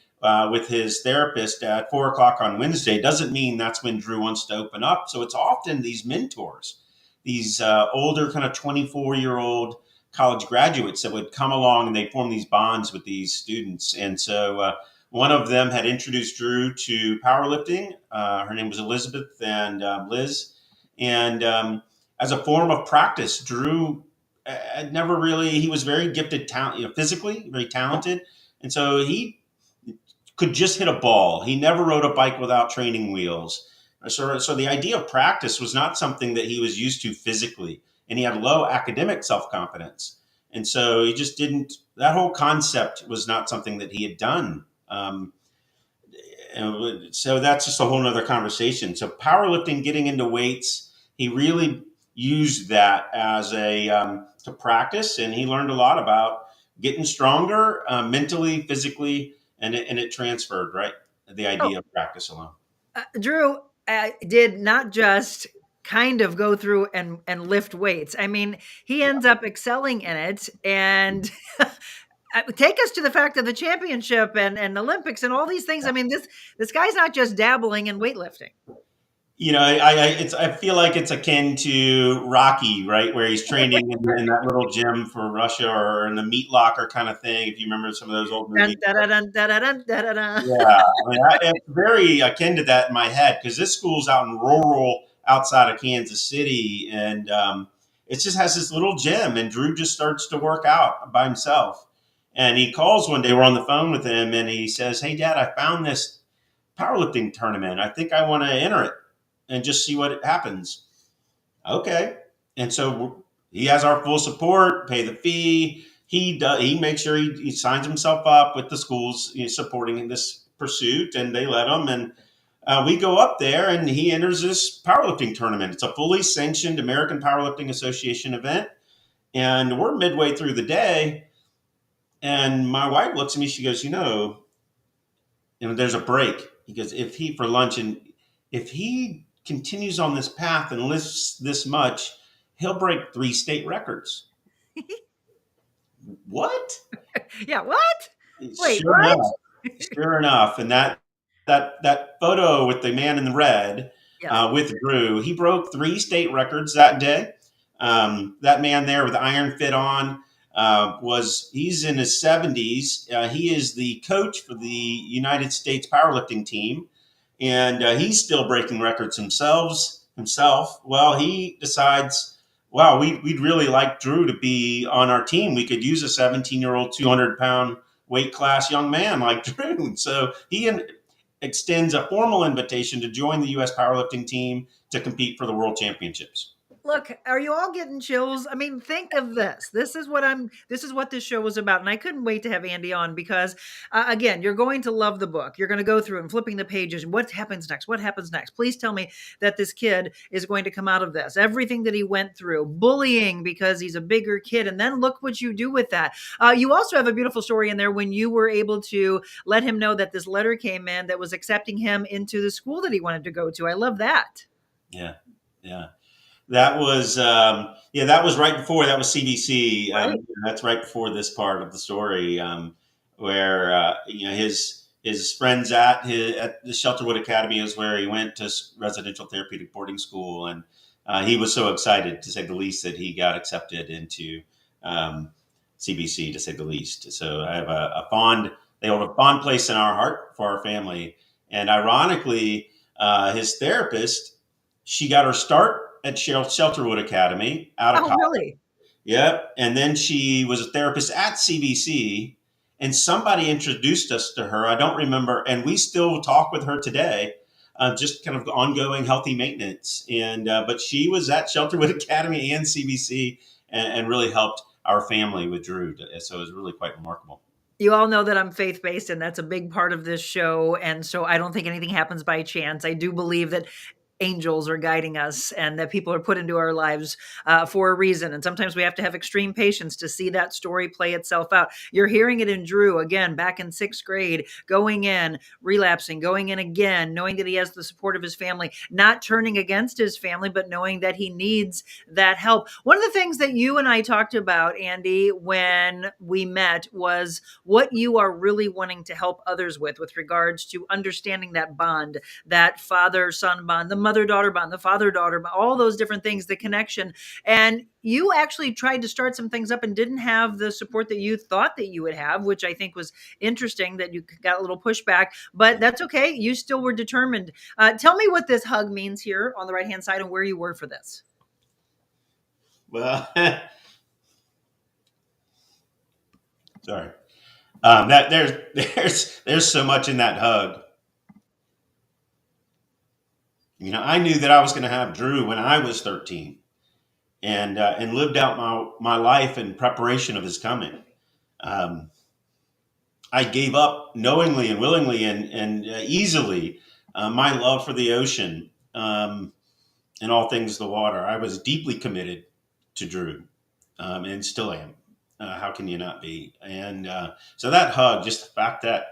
with his therapist at 4 o'clock on Wednesday doesn't mean that's when Drew wants to open up. So it's often these mentors, these older kind of 24-year-old college graduates that would come along, and they form these bonds with these students. And so one of them had introduced Drew to powerlifting. Her name was Elizabeth and Liz. And as a form of practice, Drew he was very gifted, physically, very talented. And so he could just hit a ball. He never rode a bike without training wheels. So the idea of practice was not something that he was used to physically. And he had low academic self-confidence. And so he just that whole concept was not something that he had done. So that's just a whole nother conversation. So powerlifting, getting into weights, he really used that as to practice, and he learned a lot about getting stronger mentally, physically, and it transferred, right? The idea of practice alone. Drew did not just kind of go through and lift weights. I mean, he ends up excelling in it, and take us to the fact of the championship and Olympics and all these things. I mean, this guy's not just dabbling in weightlifting. I feel like it's akin to Rocky, right, where he's training in that little gym for Russia, or in the meat locker kind of thing. If you remember some of those old movies. Yeah, I mean, it's very akin to that in my head, because this school's out in rural, outside of Kansas City, and it just has this little gym, and Drew just starts to work out by himself. And he calls one day, we're on the phone with him, and he says, "Hey, Dad, I found this powerlifting tournament. I think I want to enter it and just see what happens." Okay. And so he has our full support, pay the fee. He makes sure he signs himself up with the schools supporting this pursuit, and they let him. And we go up there, and he enters this powerlifting tournament. It's a fully sanctioned American Powerlifting Association event. And we're midway through the day, and my wife looks at me, she goes, there's a break. He goes, if he continues on this path and lifts this much, he'll break 3 state records. What? Yeah, what? Wait, sure what? Enough, sure enough. And that photo with the man in the red, with Drew, he broke 3 state records that day. That man there with the Iron Fit on, he's in his 70s. He is the coach for the United States powerlifting team. And he's still breaking records himself. Well, he decides, wow, we'd really like Drew to be on our team. We could use a 17-year-old, 200-pound weight class young man like Drew. So he extends a formal invitation to join the U.S. powerlifting team to compete for the World Championships. Look, are you all getting chills? I mean, think of this. This is what this show was about. And I couldn't wait to have Andy on because, again, you're going to love the book. You're going to go through and flipping the pages. What happens next? What happens next? Please tell me that this kid is going to come out of this. Everything that he went through, bullying because he's a bigger kid. And then look what you do with that. You also have a beautiful story in there when you were able to let him know that this letter came in that was accepting him into the school that he wanted to go to. I love that. Yeah. Yeah. That was right before, that was CBC. Right. That's right before this part of the story, where his friends at the Shelterwood Academy is where he went to residential therapeutic boarding school, and he was so excited, to say the least, that he got accepted into CBC, to say the least. So I have they hold a fond place in our heart for our family, and ironically, his therapist, she got her start at Shelterwood Academy out of Oh, college. really? Yep. And then she was a therapist at CBC, and somebody introduced us to her. I don't remember. And we still talk with her today, just kind of ongoing healthy maintenance. But she was at Shelterwood Academy and CBC, and really helped our family with Drew. So it was really quite remarkable. You all know that I'm faith-based, and that's a big part of this show. And so I don't think anything happens by chance. I do believe that angels are guiding us and that people are put into our lives for a reason. And sometimes we have to have extreme patience to see that story play itself out. You're hearing it in Drew, again, back in sixth grade, going in, relapsing, going in again, knowing that he has the support of his family, not turning against his family, but knowing that he needs that help. One of the things that you and I talked about, Andy, when we met was what you are really wanting to help others with regards to understanding that bond, that father-son bond, the mother-daughter bond, the father-daughter bond, all those different things, the connection. And you actually tried to start some things up and didn't have the support that you thought that you would have, which I think was interesting that you got a little pushback, but that's okay. You still were determined. Tell me what this hug means here on the right-hand side and where you were for this. Well, sorry. There's so much in that hug. I knew that I was going to have Drew when I was 13, and lived out my life in preparation of his coming. I gave up knowingly and willingly and easily my love for the ocean, and all things the water. I was deeply committed to Drew, and still am. How can you not be? And so that hug, just the fact that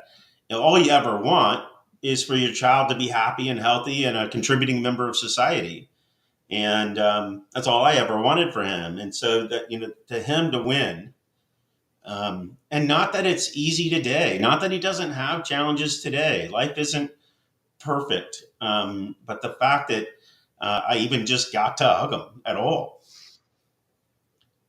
all you ever want is for your child to be happy and healthy and a contributing member of society. And that's all I ever wanted for him. And so that, to him to win, and not that it's easy today, not that he doesn't have challenges today. Life isn't perfect. But the fact that I even just got to hug him at all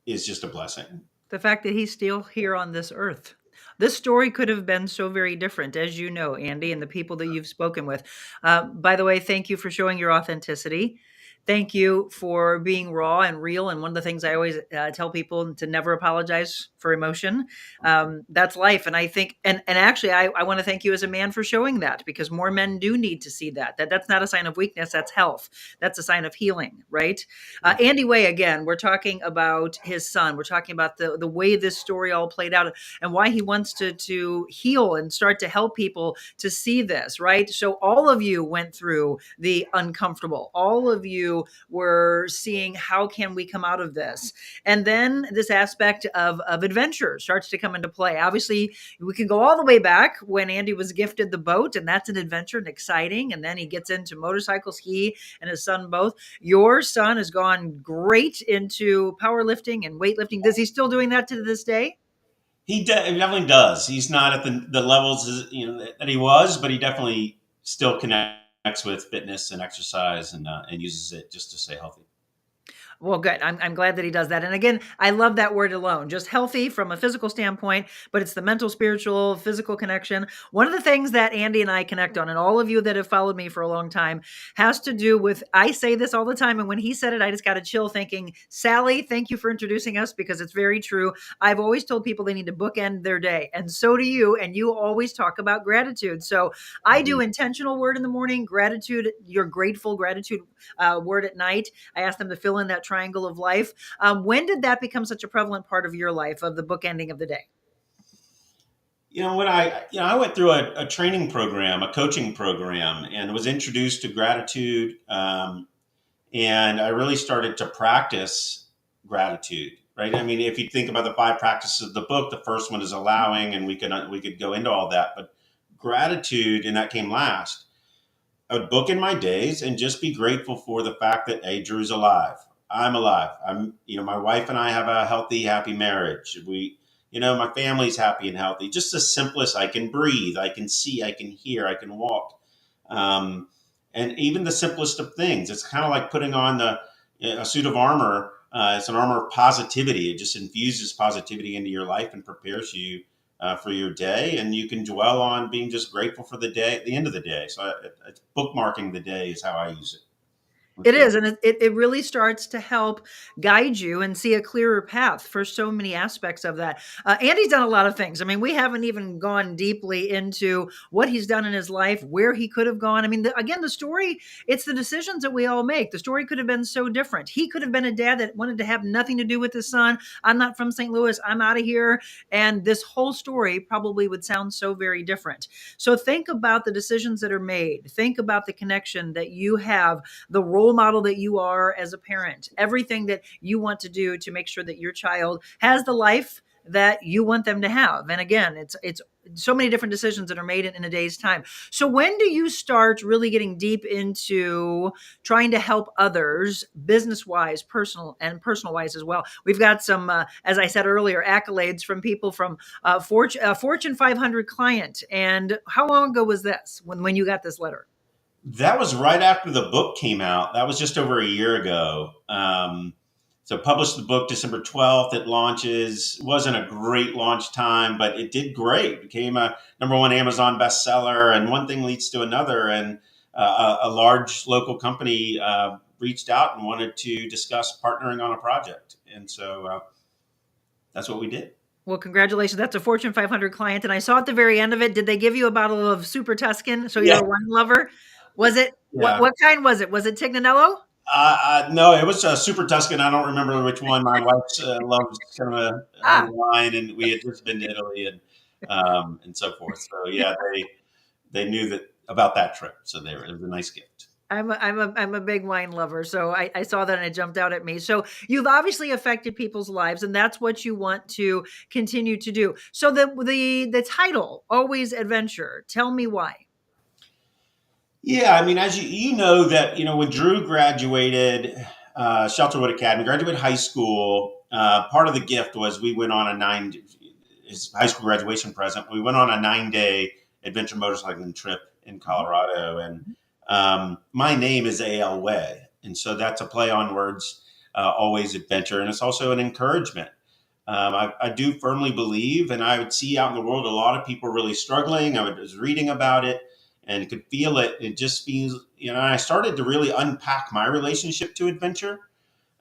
is just a blessing. The fact that he's still here on this earth. This story could have been so very different, as you know, Andy, and the people that you've spoken with. By the way, thank you for showing your authenticity. Thank you for being raw and real. And one of the things I always tell people to never apologize for emotion. That's life. And I think, and actually, I want to thank you as a man for showing that, because more men do need to see that's not a sign of weakness. That's health. That's a sign of healing, right? Andy Way, again, we're talking about his son. We're talking about the way this story all played out and why he wants to heal and start to help people to see this, right? So all of you went through the uncomfortable. All of you were seeing how can we come out of this. And then this aspect of adventure starts to come into play. Obviously, we can go all the way back when Andy was gifted the boat, and that's an adventure and exciting. And then he gets into motorcycles, he and his son both. Your son has gone great into powerlifting and weightlifting. Is he still doing that to this day? He definitely does. He's not at the levels that he was, but he definitely still connects with fitness and exercise, and uses it just to stay healthy. Well, good. I'm glad that he does that. And again, I love that word alone, just healthy from a physical standpoint, but it's the mental, spiritual, physical connection. One of the things that Andy and I connect on, and all of you that have followed me for a long time, has to do with, I say this all the time. And when he said it, I just got a chill thinking, Sally, thank you for introducing us, because it's very true. I've always told people they need to bookend their day. And so do you. And you always talk about gratitude. So I do intentional word in the morning, gratitude, your grateful gratitude word at night. I ask them to fill in that triangle of life. When did that become such a prevalent part of your life, of the book ending of the day? When I went through a training program, a coaching program, and was introduced to gratitude, and I really started to practice gratitude. Right. I mean, if you think about the 5 practices of the book, the first one is allowing, and we could go into all that, but gratitude, and that came last. I would book in my days and just be grateful for the fact that Drew's alive. I'm alive. My wife and I have a healthy, happy marriage. My family's happy and healthy. Just the simplest: I can breathe, I can see, I can hear, I can walk. Um, and even the simplest of things. It's kind of like putting on a suit of armor. It's an armor of positivity. It just infuses positivity into your life and prepares you for your day, and you can dwell on being just grateful for the day at the end of the day. So it's bookmarking the day is how I use it. It is, and it really starts to help guide you and see a clearer path for so many aspects of that. Andy's done a lot of things. I mean, we haven't even gone deeply into what he's done in his life, where he could have gone. I mean, again, the story, it's the decisions that we all make. The story could have been so different. He could have been a dad that wanted to have nothing to do with his son. I'm not from St. Louis. I'm out of here. And this whole story probably would sound so very different. So think about the decisions that are made. Think about the connection that you have, the role model that you are as a parent, everything that you want to do to make sure that your child has the life that you want them to have. And again, it's so many different decisions that are made in a day's time. So when do you start really getting deep into trying to help others, business wise, personal wise as well? We've got some, as I said earlier, accolades from people from Fortune 500 client. And how long ago was this when you got this letter? That was right after the book came out. That was just over a year ago. So published the book December 12th. It launches. It wasn't a great launch time, but it did great. It became a #1 Amazon bestseller, and one thing leads to another. And a large local company reached out and wanted to discuss partnering on a project. And so that's what we did. Well, congratulations. That's a Fortune 500 client. And I saw at the very end of it, did they give you a bottle of Super Tuscan? So you're Yeah. a wine lover. Was it, Yeah. what kind was it? Was it Tignanello? No, it was a Super Tuscan. I don't remember which one. My wife loves kind of her Ah, wine, and we had just been to Italy and so forth. So yeah, they knew that about that trip. So it was a nice gift. I'm a big wine lover. So I saw that and it jumped out at me. So you've obviously affected people's lives, and that's what you want to continue to do. So the title, Always Adventure, tell me why. Yeah, I mean, as you know that when Drew graduated Shelterwood Academy, graduated high school, part of the gift was we went on his high school graduation present. We went on a 9-day adventure motorcycling trip in Colorado, and my name is A.L. Way, and so that's a play on words, always adventure, and it's also an encouragement. I do firmly believe, and I would see out in the world a lot of people really struggling. Was reading about it and could feel it. It just feels, I started to really unpack my relationship to adventure,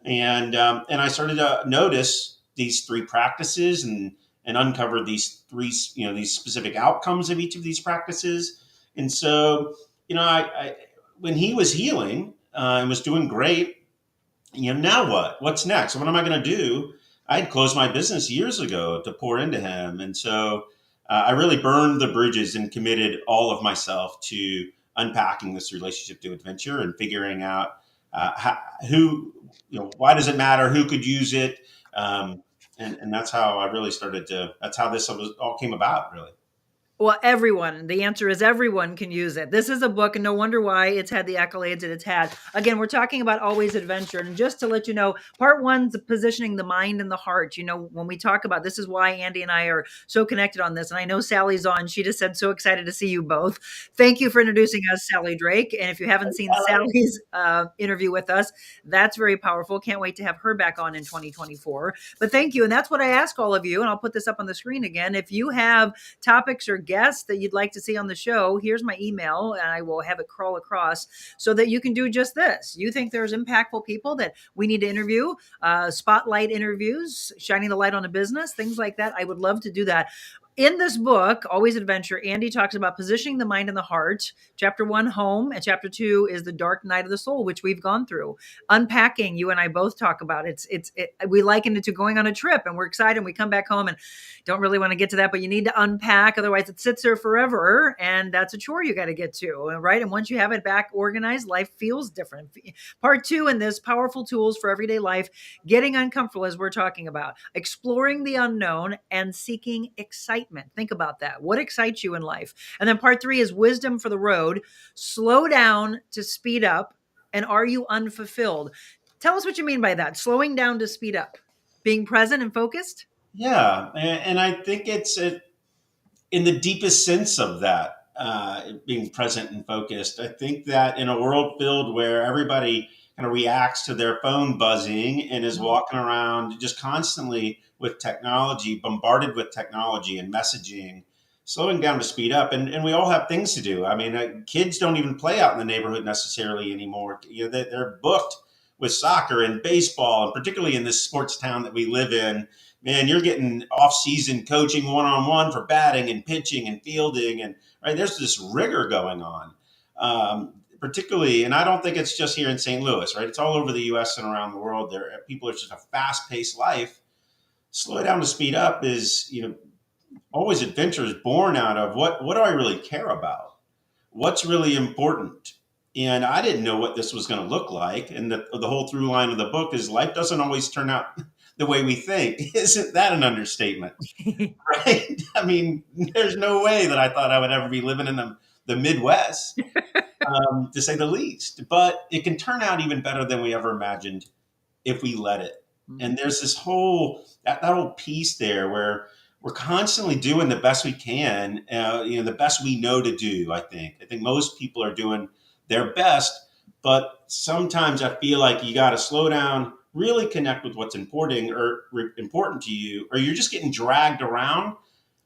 and I started to notice these 3 practices and uncover these these specific outcomes of each of these practices. And so, I when he was healing and was doing great, now what? What's next? What am I going to do? I had closed my business years ago to pour into him. And so I really burned the bridges and committed all of myself to unpacking this relationship to adventure and figuring out why does it matter? Who could use it? And that's how I really that's how this all came about, really. Well, everyone. The answer is everyone can use it. This is a book, and no wonder why it's had the accolades that it's had. Again, we're talking about Always Adventure. And just to let you know, part one's positioning the mind and the heart. When we talk about this is why Andy and I are so connected on this. And I know Sally's on. She just said, so excited to see you both. Thank you for introducing us, Sally Drake. And if you haven't seen Sally's interview with us, that's very powerful. Can't wait to have her back on in 2024. But thank you. And that's what I ask all of you. And I'll put this up on the screen again. If you have topics or guests that you'd like to see on the show, here's my email, and I will have it crawl across so that you can do just this. You think there's impactful people that we need to interview, spotlight interviews, shining the light on a business, things like that. I would love to do that. in this book, Always Adventure, Andy talks about positioning the mind and the heart. Chapter 1, home, and chapter 2 is the dark night of the soul, which we've gone through. Unpacking, you and I both talk about we liken it to going on a trip, and we're excited and we come back home and don't really want to get to that, but you need to unpack, otherwise it sits there forever, and that's a chore you got to get to, right? And once you have it back organized, life feels different. Part 2 in this, powerful tools for everyday life, getting uncomfortable, as we're talking about, exploring the unknown and seeking excitement. Think about that. What excites you in life? And then part 3 is wisdom for the road, slow down to speed up, and are you unfulfilled? Tell us what you mean by that. Slowing down to speed up, being present and focused. Yeah, and I think it's in the deepest sense of that, being present and focused. I think that in a world filled where everybody kind of reacts to their phone buzzing and is walking around just constantly with technology, bombarded with technology and messaging, slowing down to speed up. And we all have things to do. I mean, kids don't even play out in the neighborhood necessarily anymore. You know, they're booked with soccer and baseball, and particularly in this sports town that we live in, man, you're getting off-season coaching one-on-one for batting and pitching and fielding, and right there's this rigor going on, particularly. And I don't think it's just here in St. Louis, right? It's all over the U.S. and around the world. There, people are just a fast-paced life. Slow down to speed up is, always adventure is born out of what do I really care about? What's really important? And I didn't know what this was going to look like. And the whole through line of the book is life doesn't always turn out the way we think. Isn't that an understatement? Right? I mean, there's no way that I thought I would ever be living in the Midwest, to say the least. But it can turn out even better than we ever imagined if we let it. And there's this whole that whole piece there where we're constantly doing the best we can, the best we know to do. I think most people are doing their best, but sometimes I feel like you got to slow down, really connect with what's important to you, or you're just getting dragged around.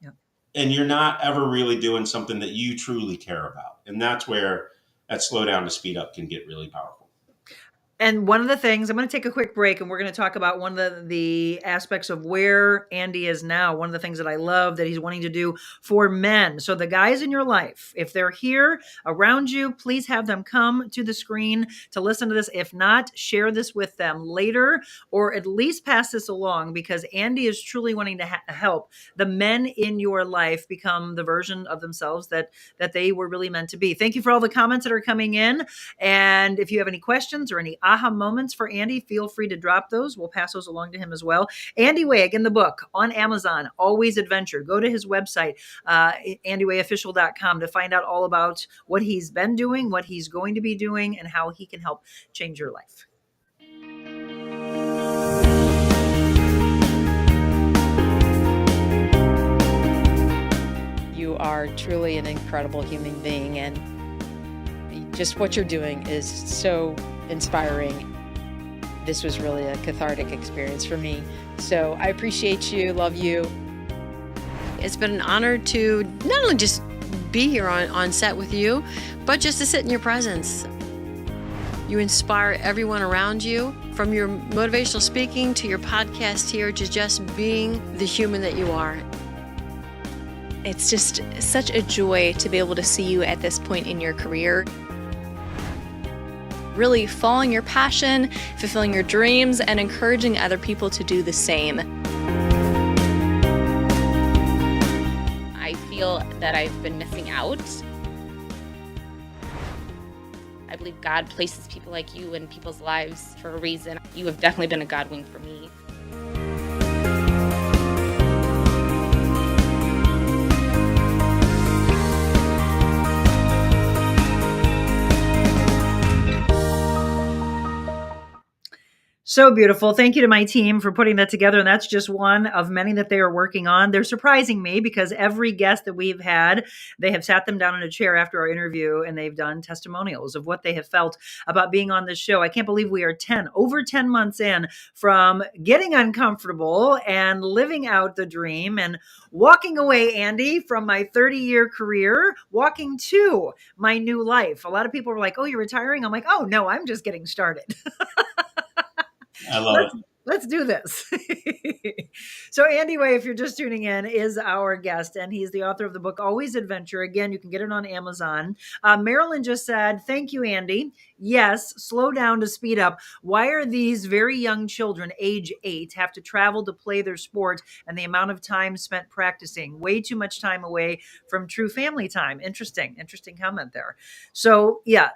Yep. And you're not ever really doing something that you truly care about. And that's where that slow down to speed up can get really powerful. And one of the things, I'm going to take a quick break, and we're going to talk about one of the aspects of where Andy is now. One of the things that I love that he's wanting to do for men. So the guys in your life, if they're here around you, please have them come to the screen to listen to this. If not, share this with them later, or at least pass this along, because Andy is truly wanting to help the men in your life become the version of themselves that they were really meant to be. Thank you for all the comments that are coming in. And if you have any questions or any aha moments for Andy, feel free to drop those. We'll pass those along to him as well. Andy Way, again, the book on Amazon, Always Adventure. Go to his website, andywayofficial.com, to find out all about what he's been doing, what he's going to be doing, and how he can help change your life. You are truly an incredible human being, and just what you're doing is so inspiring. This was really a cathartic experience for me. So I appreciate you, love you. It's been an honor to not only just be here on set with you, but just to sit in your presence. You inspire everyone around you, from your motivational speaking to your podcast here, to just being the human that you are. It's just such a joy to be able to see you at this point in your career. Really following your passion, fulfilling your dreams, and encouraging other people to do the same. I feel that I've been missing out. I believe God places people like you in people's lives for a reason. You have definitely been a God wink for me. So beautiful. Thank you to my team for putting that together. And that's just one of many that they are working on. They're surprising me because every guest that we've had, they have sat them down in a chair after our interview and they've done testimonials of what they have felt about being on this show. I can't believe we are over 10 months in from getting uncomfortable and living out the dream and walking away, Andy, from my 30-year career, walking to my new life. A lot of people were like, "Oh, you're retiring?" I'm like, "Oh, no, I'm just getting started." I love it. Let's do this. So Andy Way, if you're just tuning in, is our guest, and he's the author of the book Always Adventure. Again, you can get it on Amazon. Marilyn just said, thank you, Andy. Yes, slow down to speed up. Why are these very young children, age 8, have to travel to play their sport, and the amount of time spent practicing? Way too much time away from true family time. Interesting comment there. So yeah,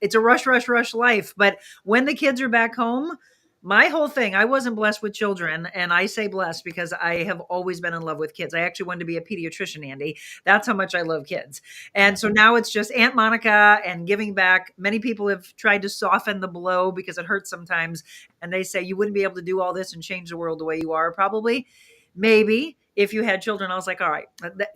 it's a rush life. But when the kids are back home, my whole thing, I wasn't blessed with children, and I say blessed because I have always been in love with kids. I actually wanted to be a pediatrician, Andy. That's how much I love kids. And so now it's just Aunt Monica and giving back. Many people have tried to soften the blow because it hurts sometimes. And they say, you wouldn't be able to do all this and change the world the way you are. Probably, maybe if you had children. I was like, all right,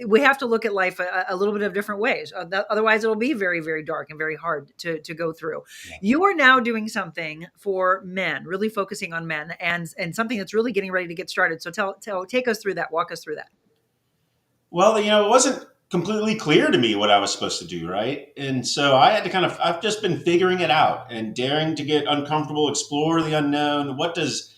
we have to look at life a little bit of different ways. Otherwise, it'll be very, very dark and very hard to go through. Yeah. You are now doing something for men, really focusing on men, and something that's really getting ready to get started. So take us through that. Walk us through that. Well, it wasn't completely clear to me what I was supposed to do, right? And so I had to I've just been figuring it out and daring to get uncomfortable, explore the unknown. What does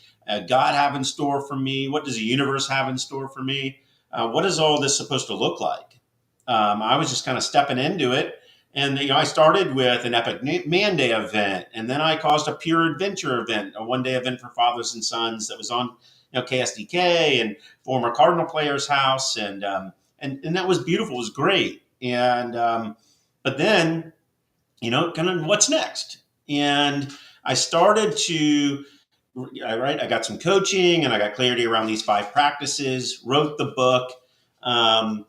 God have in store for me? What does the universe have in store for me? What is all this supposed to look like? I was just kind of stepping into it. And, I started with an Epic Man Day event, and then I caused a Pure Adventure event, a one-day event for fathers and sons that was on, KSDK and former Cardinal players' house. And that was beautiful. It was great. And, but then, kind of what's next? And I started to, I got some coaching and I got clarity around these 5 practices, wrote the book. And,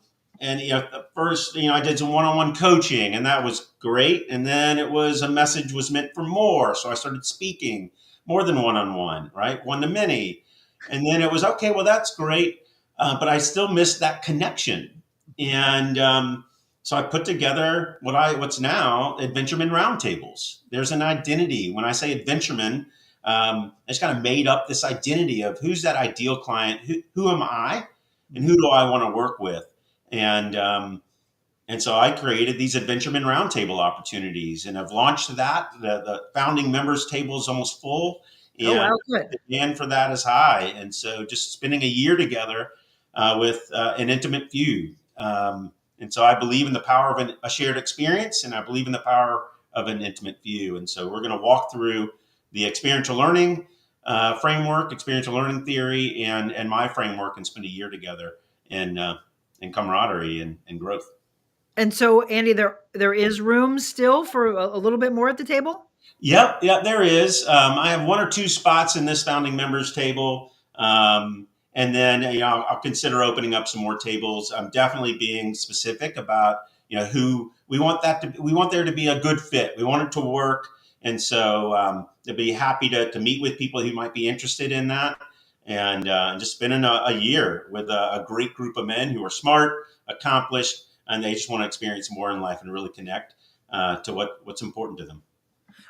first, I did some one-on-one coaching, and that was great. And then it was a message was meant for more. So I started speaking more than one-on-one, right? One-to-many. And then it was, okay, well, that's great. But I still missed that connection. And so I put together what's now Adventureman Roundtables. There's an identity. When I say Adventureman, I just kind of made up this identity of who's that ideal client, who am I, and who do I want to work with. And so I created these Adventureman Roundtable opportunities, and I've launched that. The founding members table is almost full, and the demand for that is high. And so just spending a year together with an intimate few. And so I believe in the power of a shared experience, and I believe in the power of an intimate view. And so we're going to walk through the experiential learning framework, experiential learning theory, and my framework, and spend a year together in camaraderie and growth. And so, Andy, there is room still for a little bit more at the table? Yep, there is. I have 1 or 2 spots in this founding members table. And then, I'll consider opening up some more tables. I'm definitely being specific about, who we want we want there to be a good fit. We want it to work. And so I'd be happy to meet with people who might be interested in that. And just spending a year with a great group of men who are smart, accomplished, and they just want to experience more in life and really connect to what's important to them.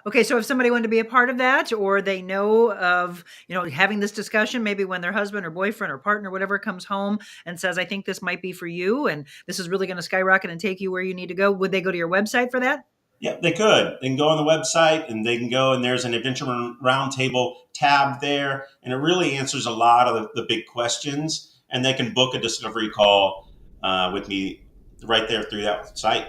Okay, so if somebody wanted to be a part of that, or they know of, having this discussion, maybe when their husband or boyfriend or partner, whatever, comes home and says, I think this might be for you, and this is really going to skyrocket and take you where you need to go, would they go to your website for that? Yeah, they could. They can go on the website, and they can go, and there's an Adventure Roundtable tab there, and it really answers a lot of the big questions, and they can book a discovery call with me right there through that site.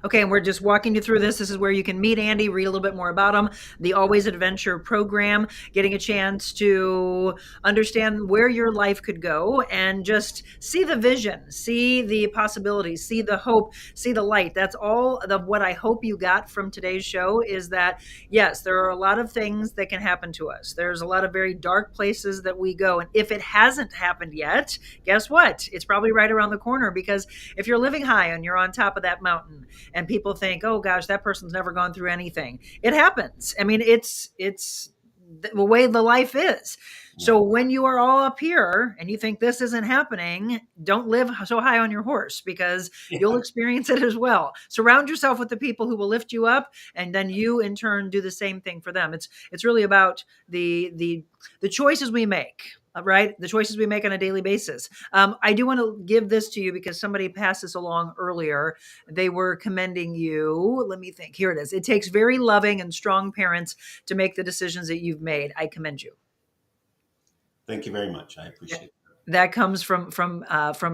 Okay, and we're just walking you through this. This is where you can meet Andy, read a little bit more about him, the Always Adventure program, getting a chance to understand where your life could go and just see the vision, see the possibilities, see the hope, see the light. That's all of what I hope you got from today's show, is that, yes, there are a lot of things that can happen to us. There's a lot of very dark places that we go. And if it hasn't happened yet, guess what? It's probably right around the corner, because if you're living high and you're on top of that mountain, and people think, oh gosh, that person's never gone through anything. It happens. I mean, it's the way the life is. So when you are all up here and you think this isn't happening, don't live so high on your horse, because you'll experience it as well. Surround yourself with the people who will lift you up, and then you in turn do the same thing for them. It's really about the choices we make. Right? The choices we make on a daily basis. I do want to give this to you because somebody passed this along earlier. They were commending you. Let me think. Here it is. It takes very loving and strong parents to make the decisions that you've made. I commend you. Thank you very much. I appreciate it. That comes from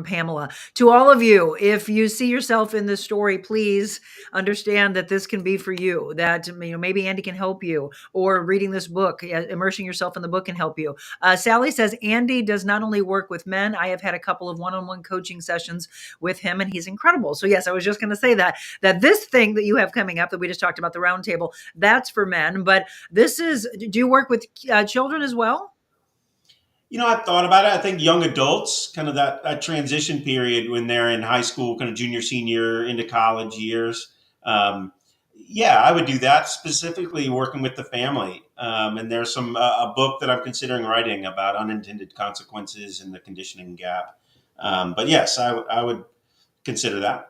Pamela. To all of you, if you see yourself in this story, please understand that this can be for you. That maybe Andy can help you, or reading this book, immersing yourself in the book can help you. Sally says Andy does not only work with men. I have had a couple of one-on-one coaching sessions with him, and he's incredible. So yes, I was just going to say that this thing that you have coming up that we just talked about, the roundtable, that's for men. But this is. Do you work with children as well? I've thought about it. I think young adults, kind of that transition period when they're in high school, kind of junior, senior, into college years. Yeah, I would do that, specifically working with the family. And there's a book that I'm considering writing about unintended consequences and the conditioning gap. But yes, I would consider that.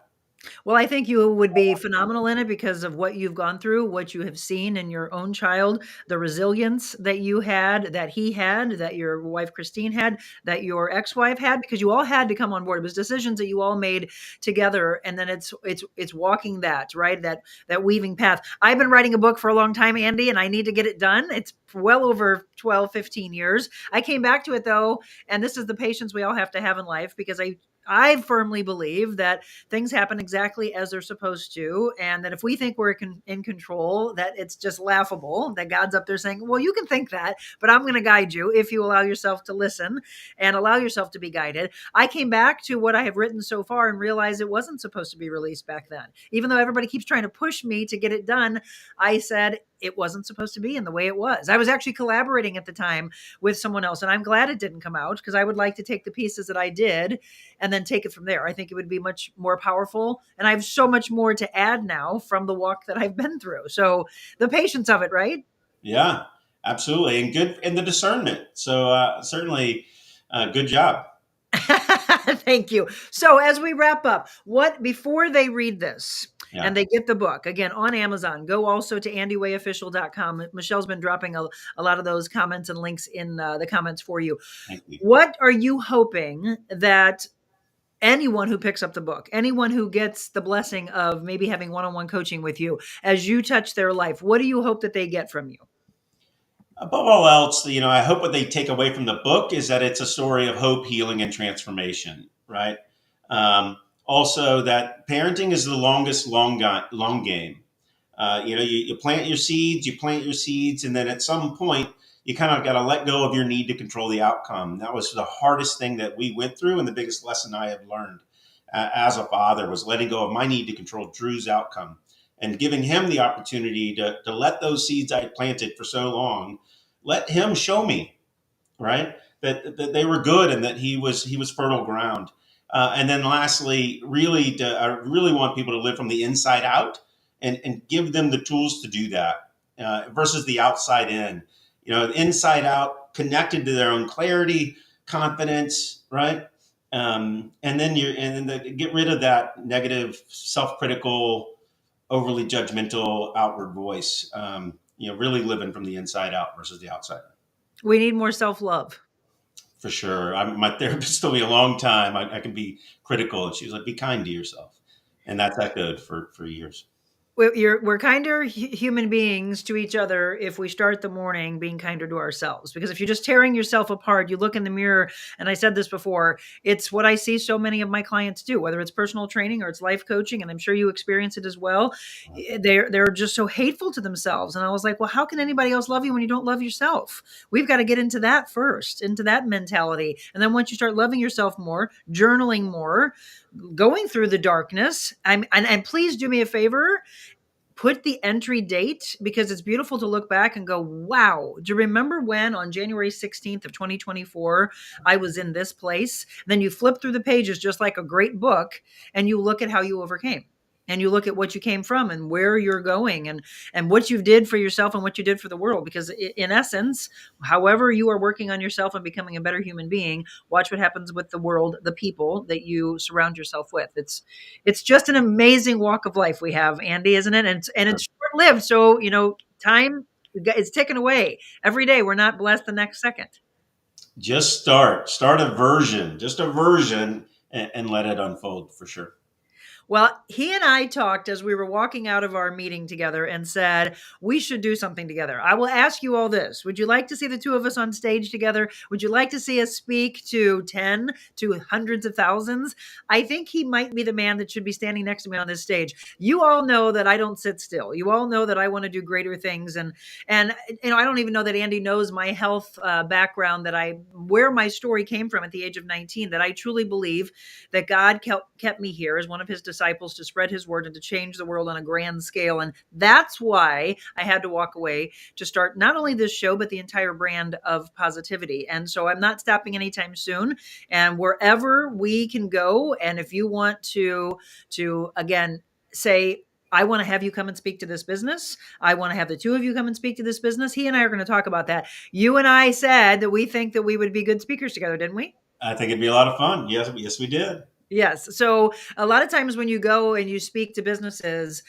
Well, I think you would be phenomenal in it because of what you've gone through, what you have seen in your own child, the resilience that you had, that he had, that your wife Christine had, that your ex-wife had, because you all had to come on board. It was decisions that you all made together, and then it's walking that, right? That weaving path. I've been writing a book for a long time, Andy, and I need to get it done. It's well over 12, 15 years. I came back to it though, and this is the patience we all have to have in life, because I firmly believe that things happen exactly as they're supposed to. And that if we think we're in control, that it's just laughable that God's up there saying, well, you can think that, but I'm going to guide you if you allow yourself to listen and allow yourself to be guided. I came back to what I have written so far and realized it wasn't supposed to be released back then. Even though everybody keeps trying to push me to get it done, I said it wasn't supposed to be in the way it was. I was actually collaborating at the time with someone else, and I'm glad it didn't come out, because I would like to take the pieces that I did and then take it from there. I think it would be much more powerful. And I have so much more to add now from the walk that I've been through. So the patience of it, right? Yeah, absolutely. And good in the discernment. So certainly good job. Thank you. So as we wrap up, before they read this, Yeah. and they get the book again on Amazon, go also to andywayofficial.com. Michelle's been dropping a lot of those comments and links in the comments for you. Thank you. What are you hoping that anyone who picks up the book, anyone who gets the blessing of maybe having one-on-one coaching with you, as you touch their life, what do you hope that they get from you? Above all else, I hope what they take away from the book is that it's a story of hope, healing, and transformation, right? Also, that parenting is the longest long game. You plant your seeds, and then at some point, you kind of got to let go of your need to control the outcome. That was the hardest thing that we went through, and the biggest lesson I have learned as a father was letting go of my need to control Drew's outcome and giving him the opportunity to let those seeds I had planted for so long, let him show me, right, that they were good and that he was fertile ground. And then lastly, I really want people to live from the inside out and give them the tools to do that versus the outside in. Inside out, connected to their own clarity, confidence, right? And then get rid of that negative, self-critical, overly judgmental outward voice. Really living from the inside out versus the outside. We need more self-love. For sure. My therapist told me a long time I can be critical, and she was like, "Be kind to yourself," and that's echoed for years. We're kinder human beings to each other if we start the morning being kinder to ourselves. Because if you're just tearing yourself apart, you look in the mirror, and I said this before, it's what I see so many of my clients do, whether it's personal training or it's life coaching, and I'm sure you experience it as well. They're just so hateful to themselves. And I was like, well, how can anybody else love you when you don't love yourself? We've got to get into that first, into that mentality. And then once you start loving yourself more, journaling more, going through the darkness, and please do me a favor, put the entry date, because it's beautiful to look back and go, wow, do you remember when on January 16th of 2024, I was in this place? And then you flip through the pages just like a great book, and you look at how you overcame. And you look at what you came from and where you're going and what you did for yourself and what you did for the world. Because in essence, however you are working on yourself and becoming a better human being, watch what happens with the world, the people that you surround yourself with. It's just an amazing walk of life we have, Andy, isn't it? And it's short-lived. So, time is ticking away every day. We're not blessed the next second. Just start a version, and let it unfold for sure. Well, he and I talked as we were walking out of our meeting together and said, we should do something together. I will ask you all this. Would you like to see the two of us on stage together? Would you like to see us speak to 10, to hundreds of thousands? I think he might be the man that should be standing next to me on this stage. You all know that I don't sit still. You all know that I want to do greater things. And I don't even know that Andy knows my health background, where my story came from at the age of 19, that I truly believe that God kept me here as one of his disciples to spread his word and to change the world on a grand scale. And that's why I had to walk away to start not only this show, but the entire brand of positivity. And so I'm not stopping anytime soon. And wherever we can go, and if you want to again, say, I want to have you come and speak to this business. I want to have the two of you come and speak to this business. He and I are going to talk about that. You and I said that we think that we would be good speakers together, didn't we? I think it'd be a lot of fun. Yes, we did. Yes. So a lot of times when you go and you speak to businesses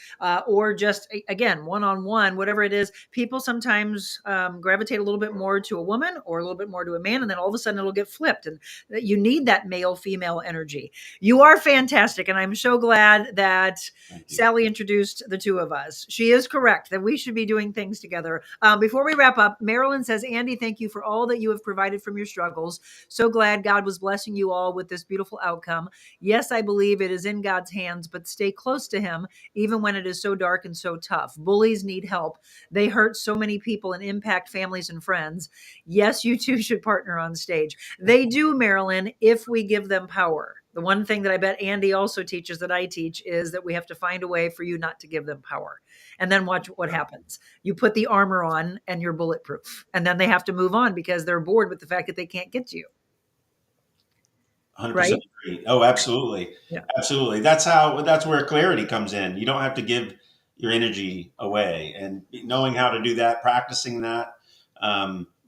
or just, again, one-on-one, whatever it is, people sometimes gravitate a little bit more to a woman or a little bit more to a man. And then all of a sudden it'll get flipped, and you need that male-female energy. You are fantastic. And I'm so glad that Sally introduced the two of us. She is correct that we should be doing things together. Before we wrap up, Marilyn says, Andy, thank you for all that you have provided from your struggles. So glad God was blessing you all with this beautiful outcome. Yes, I believe it is in God's hands, but stay close to him, even when it is so dark and so tough. Bullies need help. They hurt so many people and impact families and friends. Yes, you too should partner on stage. They do, Marilyn, if we give them power. The one thing that I bet Andy also teaches that I teach is that we have to find a way for you not to give them power. And then watch what happens. You put the armor on and you're bulletproof. And then they have to move on because they're bored with the fact that they can't get to you. 100% Right? agree. Oh, absolutely. Yeah. Absolutely. That's where clarity comes in. You don't have to give your energy away, and knowing how to do that, practicing that,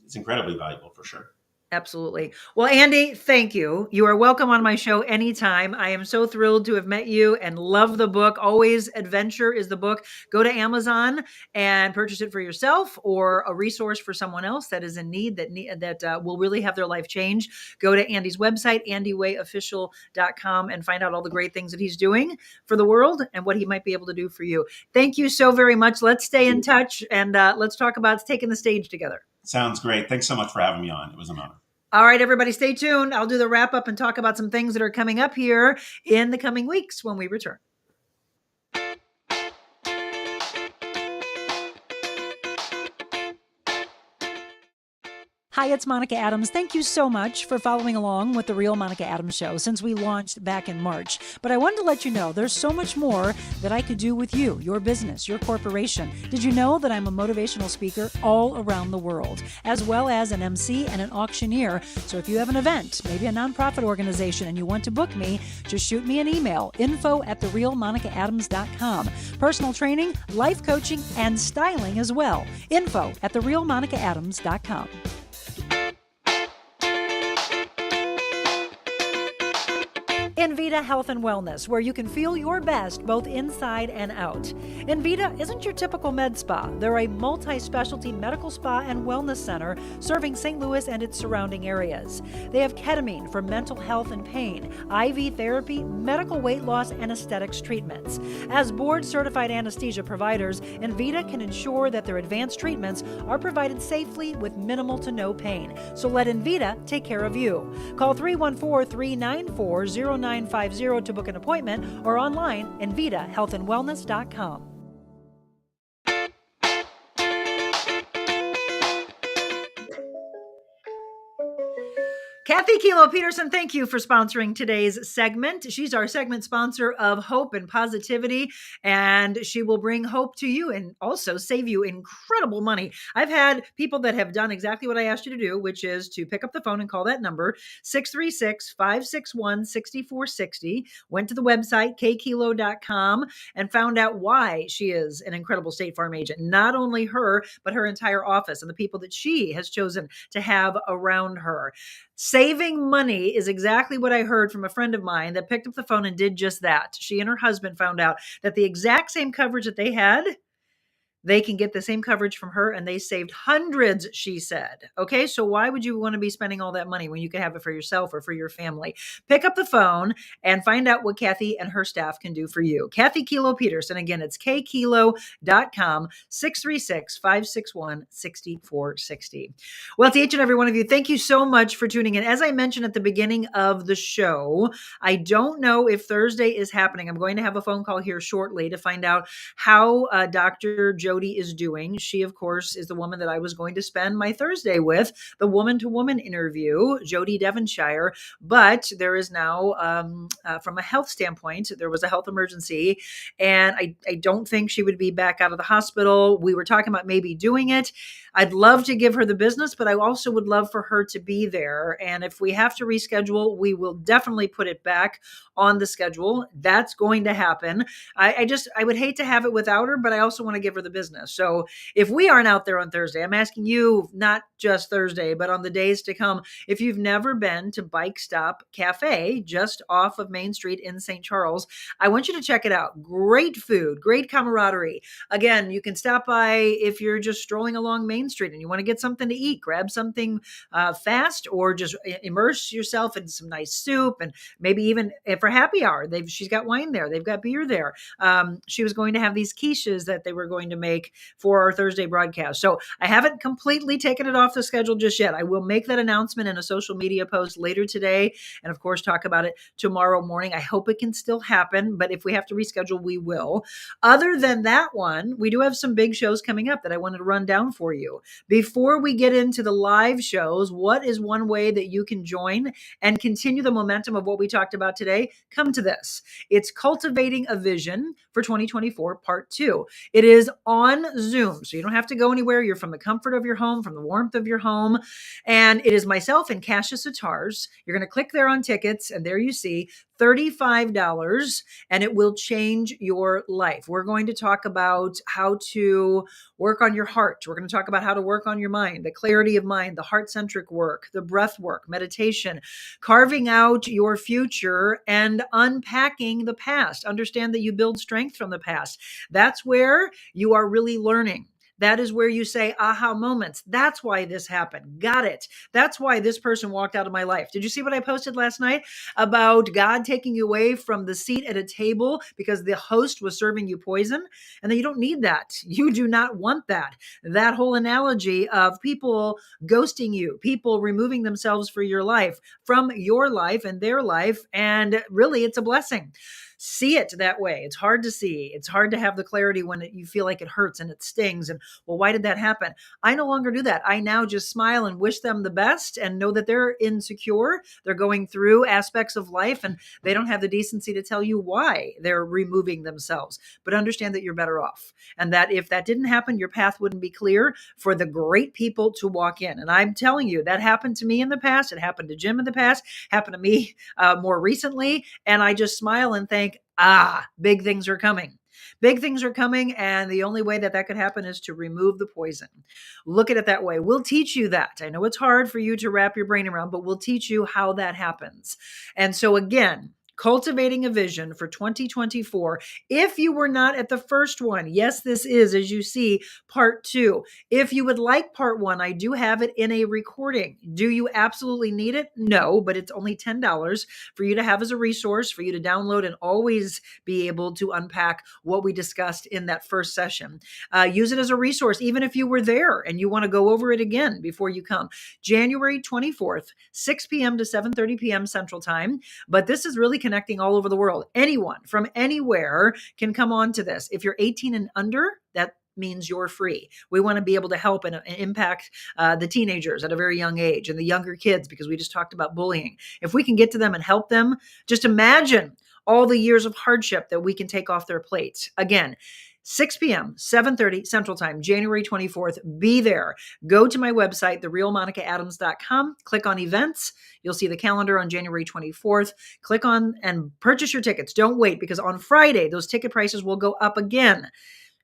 it's incredibly valuable for sure. Absolutely. Well, Andy, thank you. You are welcome on my show anytime. I am so thrilled to have met you and love the book. Always Adventure is the book. Go to Amazon and purchase it for yourself or a resource for someone else that is in need, that will really have their life change. Go to Andy's website, andywayofficial.com, and find out all the great things that he's doing for the world and what he might be able to do for you. Thank you so very much. Let's stay in touch, and let's talk about taking the stage together. Sounds great. Thanks so much for having me on. It was an honor. All right, everybody, stay tuned. I'll do the wrap up and talk about some things that are coming up here in the coming weeks when we return. Hi, it's Monica Adams. Thank you so much for following along with The Real Monica Adams Show since we launched back in March. But I wanted to let you know there's so much more that I could do with you, your business, your corporation. Did you know that I'm a motivational speaker all around the world, as well as an MC and an auctioneer? So if you have an event, maybe a nonprofit organization, and you want to book me, just shoot me an email, info@TheRealMonicaAdams.com. Personal training, life coaching, and styling as well. info@TheRealMonicaAdams.com. Envita Health and Wellness, where you can feel your best both inside and out. Envita isn't your typical med spa. They're a multi-specialty medical spa and wellness center serving St. Louis and its surrounding areas. They have ketamine for mental health and pain, IV therapy, medical weight loss, and aesthetics treatments. As board-certified anesthesia providers, Envita can ensure that their advanced treatments are provided safely with minimal to no pain. So let Envita take care of you. Call 314-394-0950 to book an appointment or online envitahealthandwellness.com. Kathy Kilo Peterson, thank you for sponsoring today's segment. She's our segment sponsor of Hope and Positivity, and she will bring hope to you and also save you incredible money. I've had people that have done exactly what I asked you to do, which is to pick up the phone and call that number, 636-561-6460, went to the website, kkilo.com, and found out why she is an incredible State Farm agent. Not only her, but her entire office and the people that she has chosen to have around her. Saving money is exactly what I heard from a friend of mine that picked up the phone and did just that. She and her husband found out that the exact same coverage that they had, they can get the same coverage from her, and they saved hundreds, she said. Okay, so why would you want to be spending all that money when you could have it for yourself or for your family? Pick up the phone and find out what Kathy and her staff can do for you. Kathy Kilo Peterson, again, it's kkilo.com, 636-561-6460. Well, to each and every one of you, thank you so much for tuning in. As I mentioned at the beginning of the show, I don't know if Thursday is happening. I'm going to have a phone call here shortly to find out how Dr. Jody is doing. She, of course, is the woman that I was going to spend my Thursday with, the woman-to-woman interview, Jody Devonshire. But there is now, from a health standpoint, there was a health emergency, and I don't think she would be back out of the hospital. We were talking about maybe doing it. I'd love to give her the business, but I also would love for her to be there. And if we have to reschedule, we will definitely put it back on the schedule. That's going to happen. I would hate to have it without her, but I also want to give her the business. So if we aren't out there on Thursday, I'm asking you, not just Thursday, but on the days to come, if you've never been to Bike Stop Cafe, just off of Main Street in St. Charles, I want you to check it out. Great food, great camaraderie. Again, you can stop by if you're just strolling along Main Street and you want to get something to eat, grab something fast, or just immerse yourself in some nice soup, and maybe even for happy hour, she's got wine there, they've got beer there. She was going to have these quiches that they were going to make for our Thursday broadcast. So I haven't completely taken it off the schedule just yet. I will make that announcement in a social media post later today, and of course talk about it tomorrow morning. I hope it can still happen, but if we have to reschedule, we will. Other than that one, we do have some big shows coming up that I wanted to run down for you. Before we get into the live shows, what is one way that you can join and continue the momentum of what we talked about today? Come to this. It's Cultivating a Vision for 2024, Part 2. It is on Zoom, so you don't have to go anywhere. You're from the comfort of your home, from the warmth of your home. And it is myself and Cassius Satars. You're going to click there on tickets, and there you see $35, and it will change your life. We're going to talk about how to work on your heart. We're going to talk about how to work on your mind, the clarity of mind, the heart-centric work, the breath work, meditation, carving out your future, and unpacking the past. Understand that you build strength from the past. That's where you are really learning. That is where you say aha moments. That's why this happened. Got it. That's why this person walked out of my life. Did you see what I posted last night about God taking you away from the seat at a table because the host was serving you poison? And then you don't need that. You do not want that. That whole analogy of people ghosting you, people removing themselves from your life and their life. And really, it's a blessing. See it that way. It's hard to see. It's hard to have the clarity when you feel like it hurts and it stings. And well, why did that happen? I no longer do that. I now just smile and wish them the best and know that they're insecure. They're going through aspects of life and they don't have the decency to tell you why they're removing themselves. But understand that you're better off. And that if that didn't happen, your path wouldn't be clear for the great people to walk in. And I'm telling you, that happened to me in the past. It happened to Jim in the past, happened to me more recently. And I just smile and think, big things are coming. Big things are coming, and the only way that could happen is to remove the poison. Look at it that way. We'll teach you that. I know it's hard for you to wrap your brain around, but we'll teach you how that happens. And so again, Cultivating a Vision for 2024. If you were not at the first one, yes, this is, as you see, Part 2. If you would like Part 1, I do have it in a recording. Do you absolutely need it? No, but it's only $10 for you to have as a resource, for you to download and always be able to unpack what we discussed in that first session. Use it as a resource, even if you were there and you want to go over it again before you come. January 24th, 6 p.m. to 7:30 p.m. Central Time. But this is really connecting all over the world. Anyone from anywhere can come on to this. If you're 18 and under, that means you're free. We want to be able to help and impact the teenagers at a very young age and the younger kids, because we just talked about bullying. If we can get to them and help them, just imagine all the years of hardship that we can take off their plates. Again, 6 p.m., 7:30 Central Time, January 24th. Be there. Go to my website, TheRealMonicaAdams.com. Click on events. You'll see the calendar on January 24th. Click on and purchase your tickets. Don't wait, because on Friday, those ticket prices will go up again.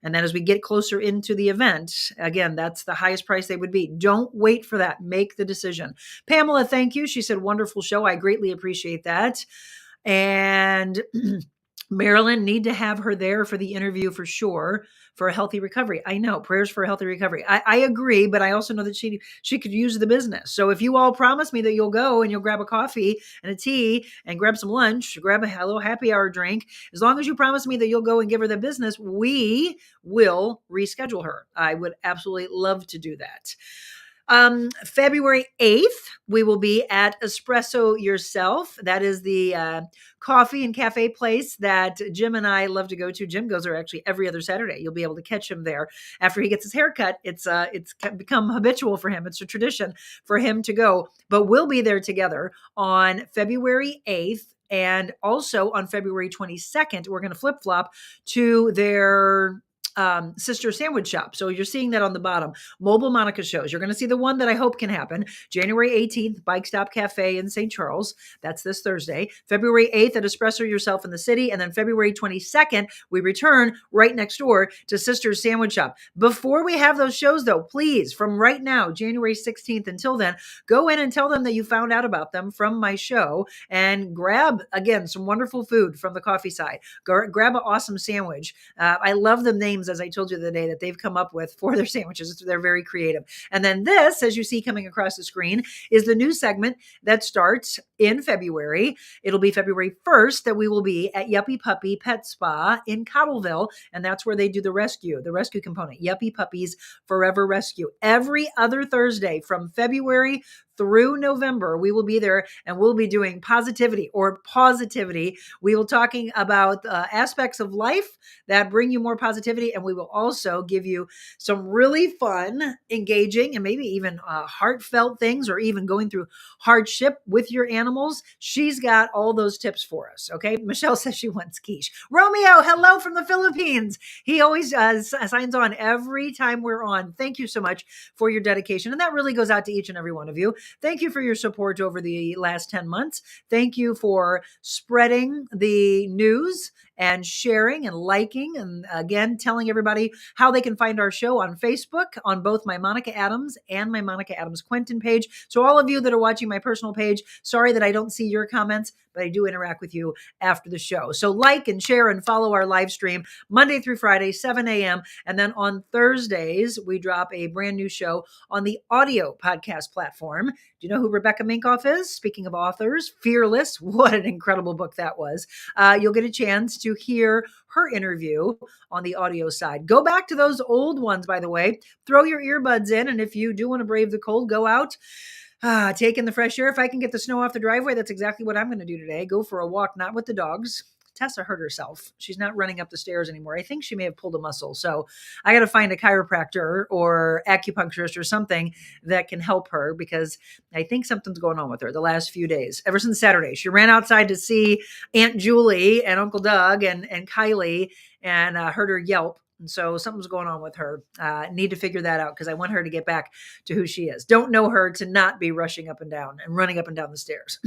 And then as we get closer into the event, again, that's the highest price they would be. Don't wait for that. Make the decision. Pamela, thank you. She said, wonderful show. I greatly appreciate that. And Marilyn, need to have her there for the interview for sure. for a healthy recovery. I know, prayers for a healthy recovery. I agree, but I also know that she could use the business. So if you all promise me that you'll go and you'll grab a coffee and a tea and grab some lunch, grab a little happy hour drink, as long as you promise me that you'll go and give her the business, we will reschedule her. I would absolutely love to do that. February 8th, we will be at Espresso Yourself. That is the coffee and cafe place that Jim and I love to go to. Jim goes there actually every other Saturday. You'll be able to catch him there after he gets his haircut. It's become habitual for him. It's a tradition for him to go, but we'll be there together on February 8th. And also on February 22nd, we're going to flip flop to their sister sandwich shop. So you're seeing that on the bottom. Mobile Monica shows. You're going to see the one that I hope can happen. January 18th, Bike Stop Cafe in St. Charles. That's this Thursday. February 8th at Espresso Yourself in the city. And then February 22nd, we return right next door to Sister's Sandwich Shop. Before we have those shows though, please, from right now, January 16th until then, go in and tell them that you found out about them from my show and grab, again, some wonderful food from the coffee side. Grab an awesome sandwich. I love the names, as I told you the other day, that they've come up with for their sandwiches. They're very creative. And then this, as you see coming across the screen, is the new segment that starts in February. It'll be February 1st that we will be at Yuppie Puppy Pet Spa in Cottleville. And that's where they do the rescue component, Yuppie Puppies Forever Rescue. Every other Thursday from February through November, we will be there and we'll be doing positivity or positivity. We will talking about aspects of life that bring you more positivity. And we will also give you some really fun, engaging, and maybe even heartfelt things, or even going through hardship with your animals. She's got all those tips for us. Okay. Michelle says she wants quiche. Romeo, hello from the Philippines. He always signs on every time we're on. Thank you so much for your dedication. And that really goes out to each and every one of you. Thank you for your support over the last 10 months. Thank you for spreading the news and sharing and liking, and again, telling everybody how they can find our show on Facebook on both my Monica Adams and my Monica Adams Quentin page. So all of you that are watching my personal page, sorry that I don't see your comments, but I do interact with you after the show. So like and share and follow our live stream Monday through Friday, 7 a.m. And then on Thursdays, we drop a brand new show on the audio podcast platform. Do you know who Rebecca Minkoff is? Speaking of authors, Fearless. What an incredible book that was. You'll get a chance to hear her interview on the audio side. Go back to those old ones, by the way. Throw your earbuds in. And if you do want to brave the cold, go out. Take in the fresh air. If I can get the snow off the driveway, that's exactly what I'm going to do today. Go for a walk, not with the dogs. Tessa hurt herself. She's not running up the stairs anymore. I think she may have pulled a muscle. So I got to find a chiropractor or acupuncturist or something that can help her, because I think something's going on with her the last few days. Ever since Saturday, she ran outside to see Aunt Julie and Uncle Doug and Kylie, and heard her yelp. And so something's going on with her. Need to figure that out, because I want her to get back to who she is. Don't know her to not be rushing up and down and running up and down the stairs.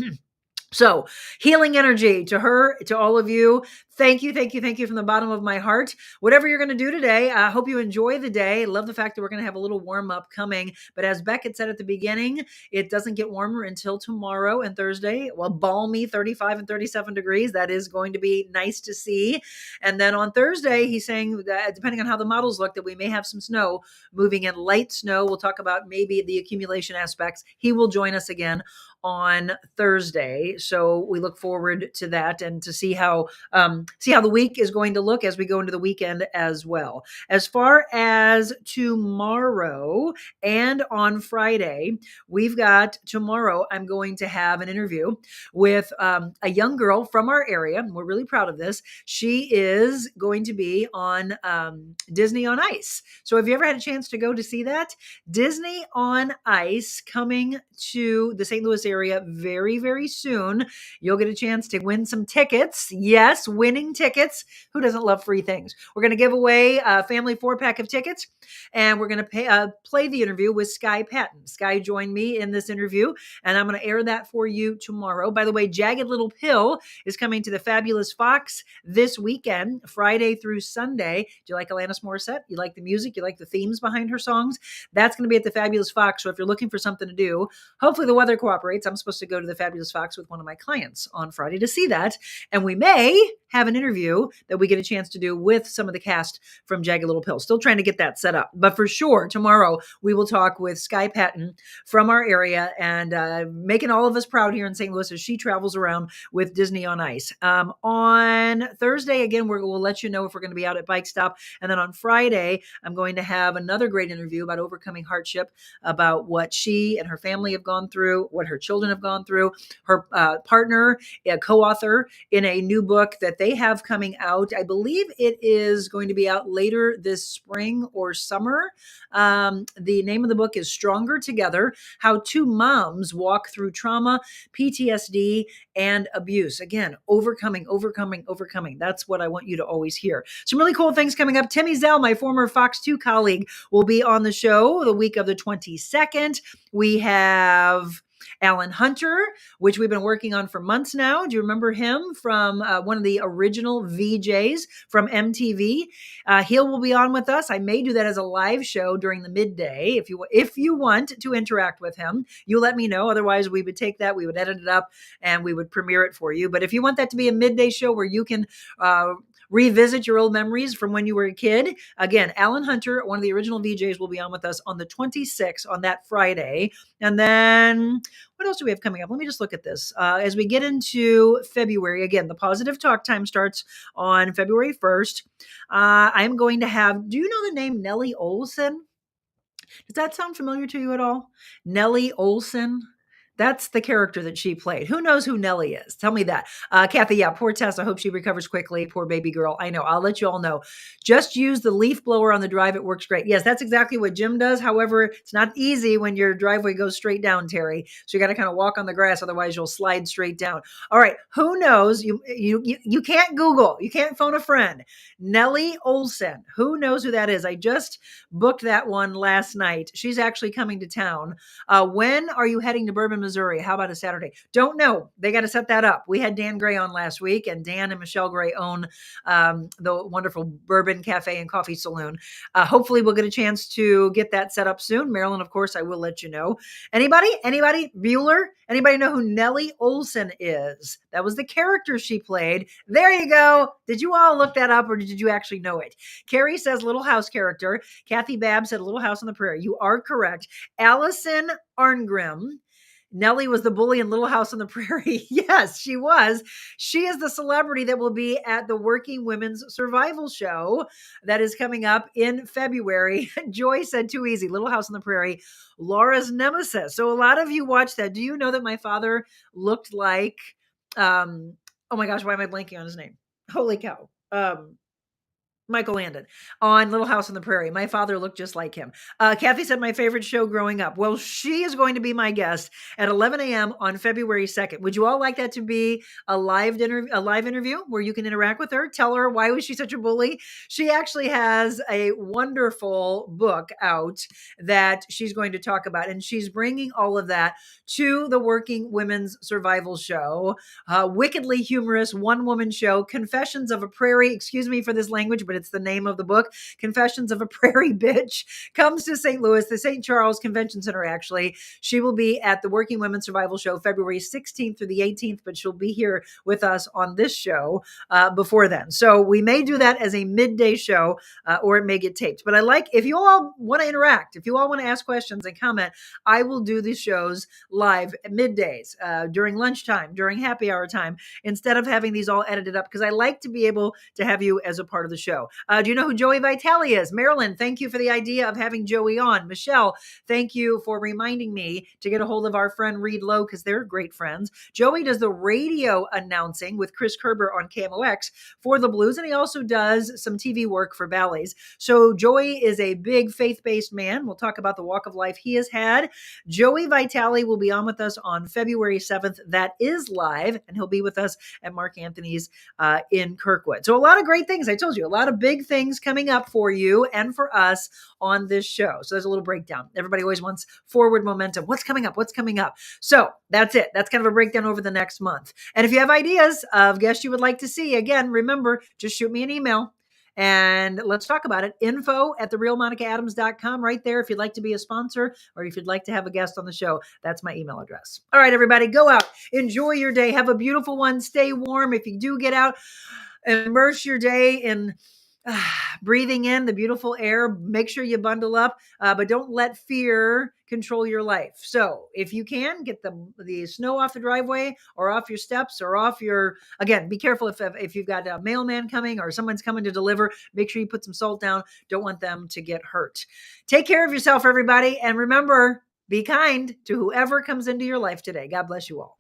So healing energy to her, to all of you. Thank you. Thank you. Thank you from the bottom of my heart. Whatever you're going to do today, I hope you enjoy the day. Love the fact that we're going to have a little warm up coming. But as Beckett said at the beginning, it doesn't get warmer until tomorrow and Thursday. Well, balmy 35 and 37 degrees. That is going to be nice to see. And then on Thursday, he's saying that depending on how the models look, that we may have some snow moving in, light snow. We'll talk about maybe the accumulation aspects. He will join us again on Thursday. So we look forward to that and to see how the week is going to look as we go into the weekend as well. As far as tomorrow and on Friday, we've got tomorrow, I'm going to have an interview with a young girl from our area. We're really proud of this. She is going to be on Disney on Ice. So have you ever had a chance to go to see that? Disney on Ice coming to the St. Louis area very, very soon. You'll get a chance to win some tickets. Yes, winning tickets. Who doesn't love free things? We're going to give away a family 4-pack of tickets, and we're going to play the interview with Sky Patton. Sky joined me in this interview, and I'm going to air that for you tomorrow. By the way, Jagged Little Pill is coming to the Fabulous Fox this weekend, Friday through Sunday. Do you like Alanis Morissette? You like the music? You like the themes behind her songs? That's going to be at the Fabulous Fox. So if you're looking for something to do, hopefully the weather cooperates. I'm supposed to go to the Fabulous Fox with one of my clients on Friday to see that. And we may have an interview that we get a chance to do with some of the cast from Jagged Little Pill. Still trying to get that set up. But for sure, tomorrow we will talk with Sky Patton from our area and making all of us proud here in St. Louis as she travels around with Disney on Ice. On Thursday, again, we'll let you know if we're going to be out at Bike Stop. And then on Friday, I'm going to have another great interview about overcoming hardship, about what she and her family have gone through, what her children have gone through. Her partner, a co-author in a new book that they have coming out. I believe it is going to be out later this spring or summer. The name of the book is Stronger Together: How Two Moms Walk Through Trauma, PTSD, and Abuse. Again, overcoming. That's what I want you to always hear. Some really cool things coming up. Timmy Zell, my former Fox 2 colleague, will be on the show the week of the 22nd. We have Alan Hunter, which we've been working on for months now. Do you remember him from one of the original VJs from MTV? He will be on with us. I may do that as a live show during the midday. If you want to interact with him, you let me know. Otherwise, we would take that, we would edit it up, and we would premiere it for you. But if you want that to be a midday show where you can revisit your old memories from when you were a kid, again, Alan Hunter, one of the original VJs, will be on with us on the 26th on that Friday. And then what else do we have coming up? Let me just look at this. As we get into February, again, the Positive Talk Time starts on February 1st. I'm going to have, do you know the name Nellie Olson? Does that sound familiar to you at all? Nellie Olson? That's the character that she played. Who knows who Nellie is? Tell me that. Kathy, yeah, poor Tess. I hope she recovers quickly. Poor baby girl. I know. I'll let you all know. Just use the leaf blower on the drive. It works great. Yes, that's exactly what Jim does. However, it's not easy when your driveway goes straight down, Terry. So you got to kind of walk on the grass. Otherwise, you'll slide straight down. All right. Who knows? You can't Google. You can't phone a friend. Nellie Olson. Who knows who that is? I just booked that one last night. She's actually coming to town. When are you heading to Bourbon, Missouri? How about a Saturday? Don't know. They got to set that up. We had Dan Gray on last week, and Dan and Michelle Gray own the wonderful Bourbon Cafe and Coffee Saloon. Hopefully we'll get a chance to get that set up soon. Marilyn, of course, I will let you know. Anybody? Bueller? Anybody know who Nellie Olson is? That was the character she played. There you go. Did you all look that up, or did you actually know it? Carrie says Little House character. Kathy Babb said Little House on the Prairie. You are correct. Allison Arngrim. Nellie was the bully in Little House on the Prairie. Yes, she was. She is the celebrity that will be at the Working Women's Survival Show that is coming up in February. Joy said too easy. Little House on the Prairie, Laura's nemesis. So a lot of you watched that. Do you know that my father looked like, oh my gosh, why am I blanking on his name? Holy cow. Michael Landon on Little House on the Prairie. My father looked just like him. Kathy said my favorite show growing up. Well, she is going to be my guest at 11 a.m. on February 2nd. Would you all like that to be a live interview where you can interact with her? Tell her why was she such a bully? She actually has a wonderful book out that she's going to talk about, and she's bringing all of that to the Working Women's Survival Show. Wickedly humorous one-woman show, Confessions of a Prairie. Excuse me for this language, but it's the name of the book. Confessions of a Prairie Bitch comes to St. Louis, the St. Charles Convention Center, actually. She will be at the Working Women's Survival Show February 16th through the 18th, but she'll be here with us on this show before then. So we may do that as a midday show, or it may get taped. But I like, if you all want to interact, if you all want to ask questions and comment, I will do these shows live at middays, during lunchtime, during happy hour time, instead of having these all edited up, because I like to be able to have you as a part of the show. Do you know who Joey Vitale is? Marilyn, thank you for the idea of having Joey on. Michelle, thank you for reminding me to get a hold of our friend Reed Lowe, because they're great friends. Joey does the radio announcing with Chris Kerber on KMOX for the Blues, and he also does some TV work for Bally's. So Joey is a big faith-based man. We'll talk about the walk of life he has had. Joey Vitale will be on with us on February 7th. That is live, and he'll be with us at Mark Anthony's in Kirkwood. So a lot of great things. I told you, a lot of big things coming up for you and for us on this show. So there's a little breakdown. Everybody always wants forward momentum. What's coming up? What's coming up? So that's it. That's kind of a breakdown over the next month. And if you have ideas of guests you would like to see, again, remember, just shoot me an email and let's talk about it. info@TheRealMonicaAdams.com, right there. If you'd like to be a sponsor or if you'd like to have a guest on the show, that's my email address. All right, everybody, go out, enjoy your day. Have a beautiful one. Stay warm. If you do get out, immerse your day in breathing in the beautiful air. Make sure you bundle up, but don't let fear control your life. So if you can, get the snow off the driveway or off your steps or off your, again, be careful if you've got a mailman coming or someone's coming to deliver, make sure you put some salt down. Don't want them to get hurt. Take care of yourself, everybody. And remember, be kind to whoever comes into your life today. God bless you all.